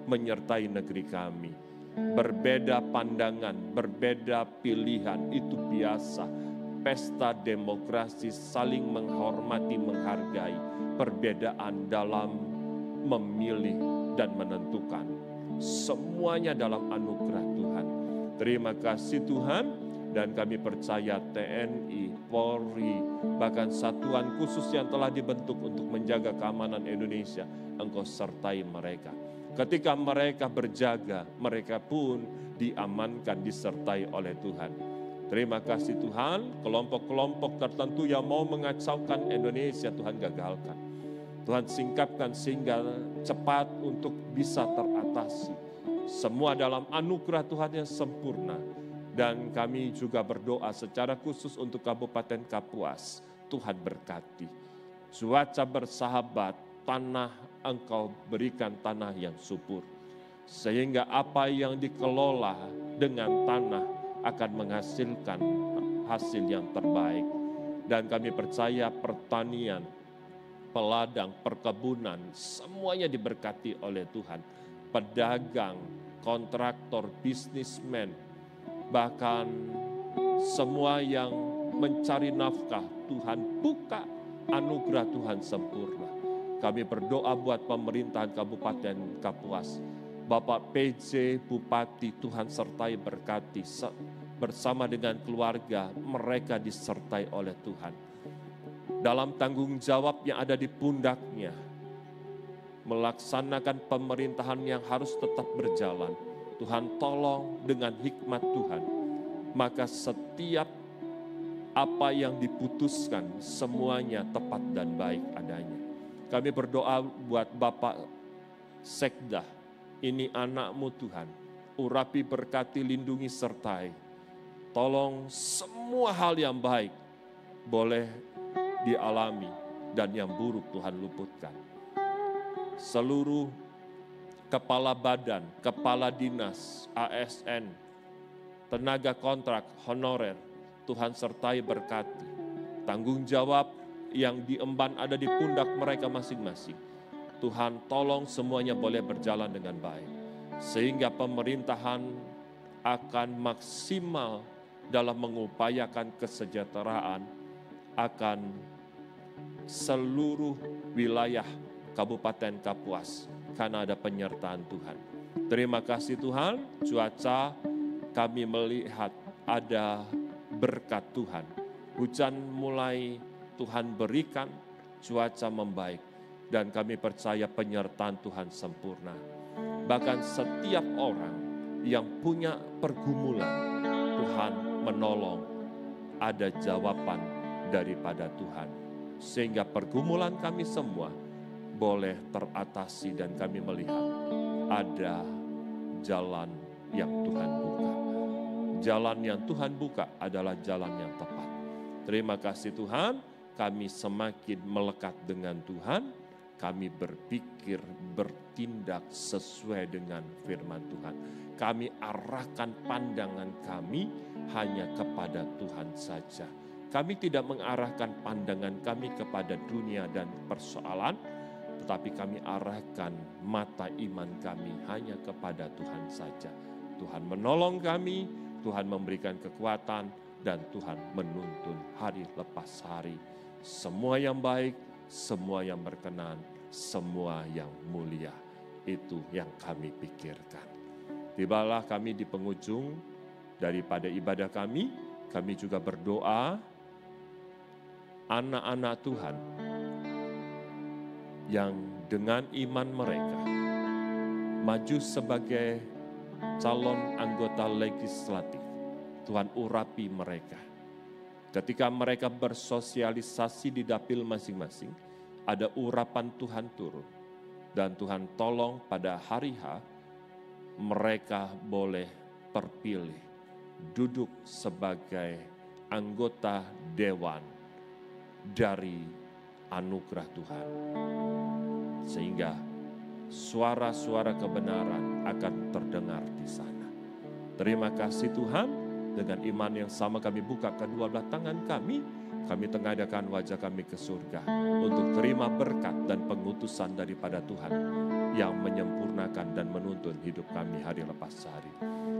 menyertai negeri kami. Berbeda pandangan, berbeda pilihan, itu biasa. Pesta demokrasi saling menghormati, menghargai perbedaan dalam memilih dan menentukan. Semuanya dalam anugerah Tuhan. Terima kasih Tuhan, dan kami percaya TNI, Polri, bahkan satuan khusus yang telah dibentuk untuk menjaga keamanan Indonesia, Engkau sertai mereka. Ketika mereka berjaga, mereka pun diamankan, disertai oleh Tuhan. Terima kasih Tuhan, kelompok-kelompok tertentu yang mau mengacaukan Indonesia, Tuhan gagalkan. Tuhan singkapkan sehingga cepat untuk bisa teratasi. Semua dalam anugerah Tuhan yang sempurna. Dan kami juga berdoa secara khusus untuk Kabupaten Kapuas. Tuhan berkati. Cuaca bersahabat, tanah Engkau berikan tanah yang subur. Sehingga apa yang dikelola dengan tanah akan menghasilkan hasil yang terbaik. Dan kami percaya pertanian, peladang, perkebunan, semuanya diberkati oleh Tuhan. Pedagang, kontraktor, bisnismen, bahkan semua yang mencari nafkah, Tuhan buka anugerah Tuhan sempurna. Kami berdoa buat pemerintahan Kabupaten Kapuas. Bapak PJ, Bupati, Tuhan sertai berkati. Bersama dengan keluarga, mereka disertai oleh Tuhan. Dalam tanggung jawab yang ada di pundaknya, melaksanakan pemerintahan yang harus tetap berjalan. Tuhan tolong dengan hikmat Tuhan. Maka setiap apa yang diputuskan semuanya tepat dan baik adanya. Kami berdoa buat Bapak Sekda. Ini anakmu Tuhan. Urapi, berkati, lindungi, sertai. Tolong semua hal yang baik boleh dialami dan yang buruk Tuhan luputkan. Seluruh kepala badan, kepala dinas, ASN, tenaga kontrak, honorer, Tuhan sertai berkati. Tanggung jawab yang diemban ada di pundak mereka masing-masing. Tuhan tolong semuanya boleh berjalan dengan baik. Sehingga pemerintahan akan maksimal dalam mengupayakan kesejahteraan akan seluruh wilayah Kabupaten Kapuas. Karena ada penyertaan Tuhan. Terima kasih Tuhan, cuaca kami melihat ada berkat Tuhan. Hujan mulai Tuhan berikan, cuaca membaik. Dan kami percaya penyertaan Tuhan sempurna. Bahkan setiap orang yang punya pergumulan, Tuhan menolong. Ada jawaban daripada Tuhan. Sehingga pergumulan kami semua boleh teratasi dan kami melihat ada jalan yang Tuhan buka. Jalan yang Tuhan buka adalah jalan yang tepat. Terima kasih Tuhan, kami semakin melekat dengan Tuhan. Kami berpikir, bertindak sesuai dengan firman Tuhan. Kami arahkan pandangan kami hanya kepada Tuhan saja. Kami tidak mengarahkan pandangan kami kepada dunia dan persoalan, tetapi kami arahkan mata iman kami hanya kepada Tuhan saja. Tuhan menolong kami, Tuhan memberikan kekuatan, dan Tuhan menuntun hari lepas hari. Semua yang baik, semua yang berkenan, semua yang mulia. Itu yang kami pikirkan. Tibalah kami di penghujung daripada ibadah kami. Kami juga berdoa anak-anak Tuhan yang dengan iman mereka maju sebagai calon anggota legislatif. Tuhan urapi mereka. Ketika mereka bersosialisasi di dapil masing-masing, ada urapan Tuhan turun. Dan Tuhan tolong pada hari H, mereka boleh terpilih, duduk sebagai anggota dewan dari anugerah Tuhan. Sehingga suara-suara kebenaran akan terdengar di sana. Terima kasih Tuhan, dengan iman yang sama kami buka kedua belah tangan kami tengadahkan wajah kami ke surga untuk terima berkat dan pengutusan daripada Tuhan yang menyempurnakan dan menuntun hidup kami hari lepas hari.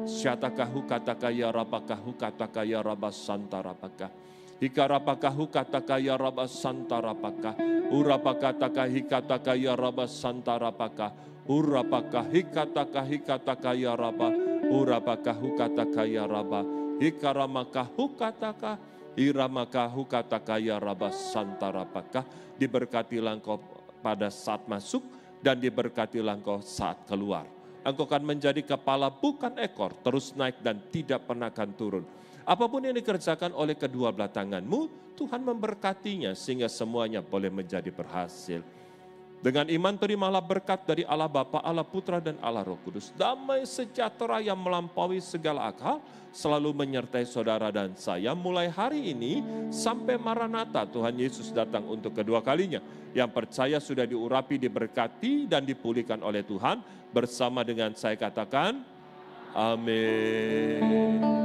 Syatakahu kataka ya rabakahu kataka ya rabas santarapaka. Hikarapakahu kataka ya rabas santarapaka. Urapakataka hikataka ya rabas santarapaka. Urapaka hikataka ya rabba. Urapakahu kataka ya rabba. Hikaramakahu kataka. Iramakahu kataka ya rabas santarapaka. Diberkatilah engkau pada saat masuk dan diberkatilah engkau saat keluar. Engkau akan menjadi kepala bukan ekor, terus naik dan tidak pernah akan turun. Apapun yang dikerjakan oleh kedua belah tanganmu, Tuhan memberkatinya sehingga semuanya boleh menjadi berhasil. Dengan iman terimalah berkat dari Allah Bapa, Allah Putra dan Allah Roh Kudus. Damai sejahtera yang melampaui segala akal selalu menyertai saudara dan saya mulai hari ini sampai Maranatha Tuhan Yesus datang untuk kedua kalinya. Yang percaya sudah diurapi, diberkati dan dipulihkan oleh Tuhan. Bersama dengan saya katakan, amin.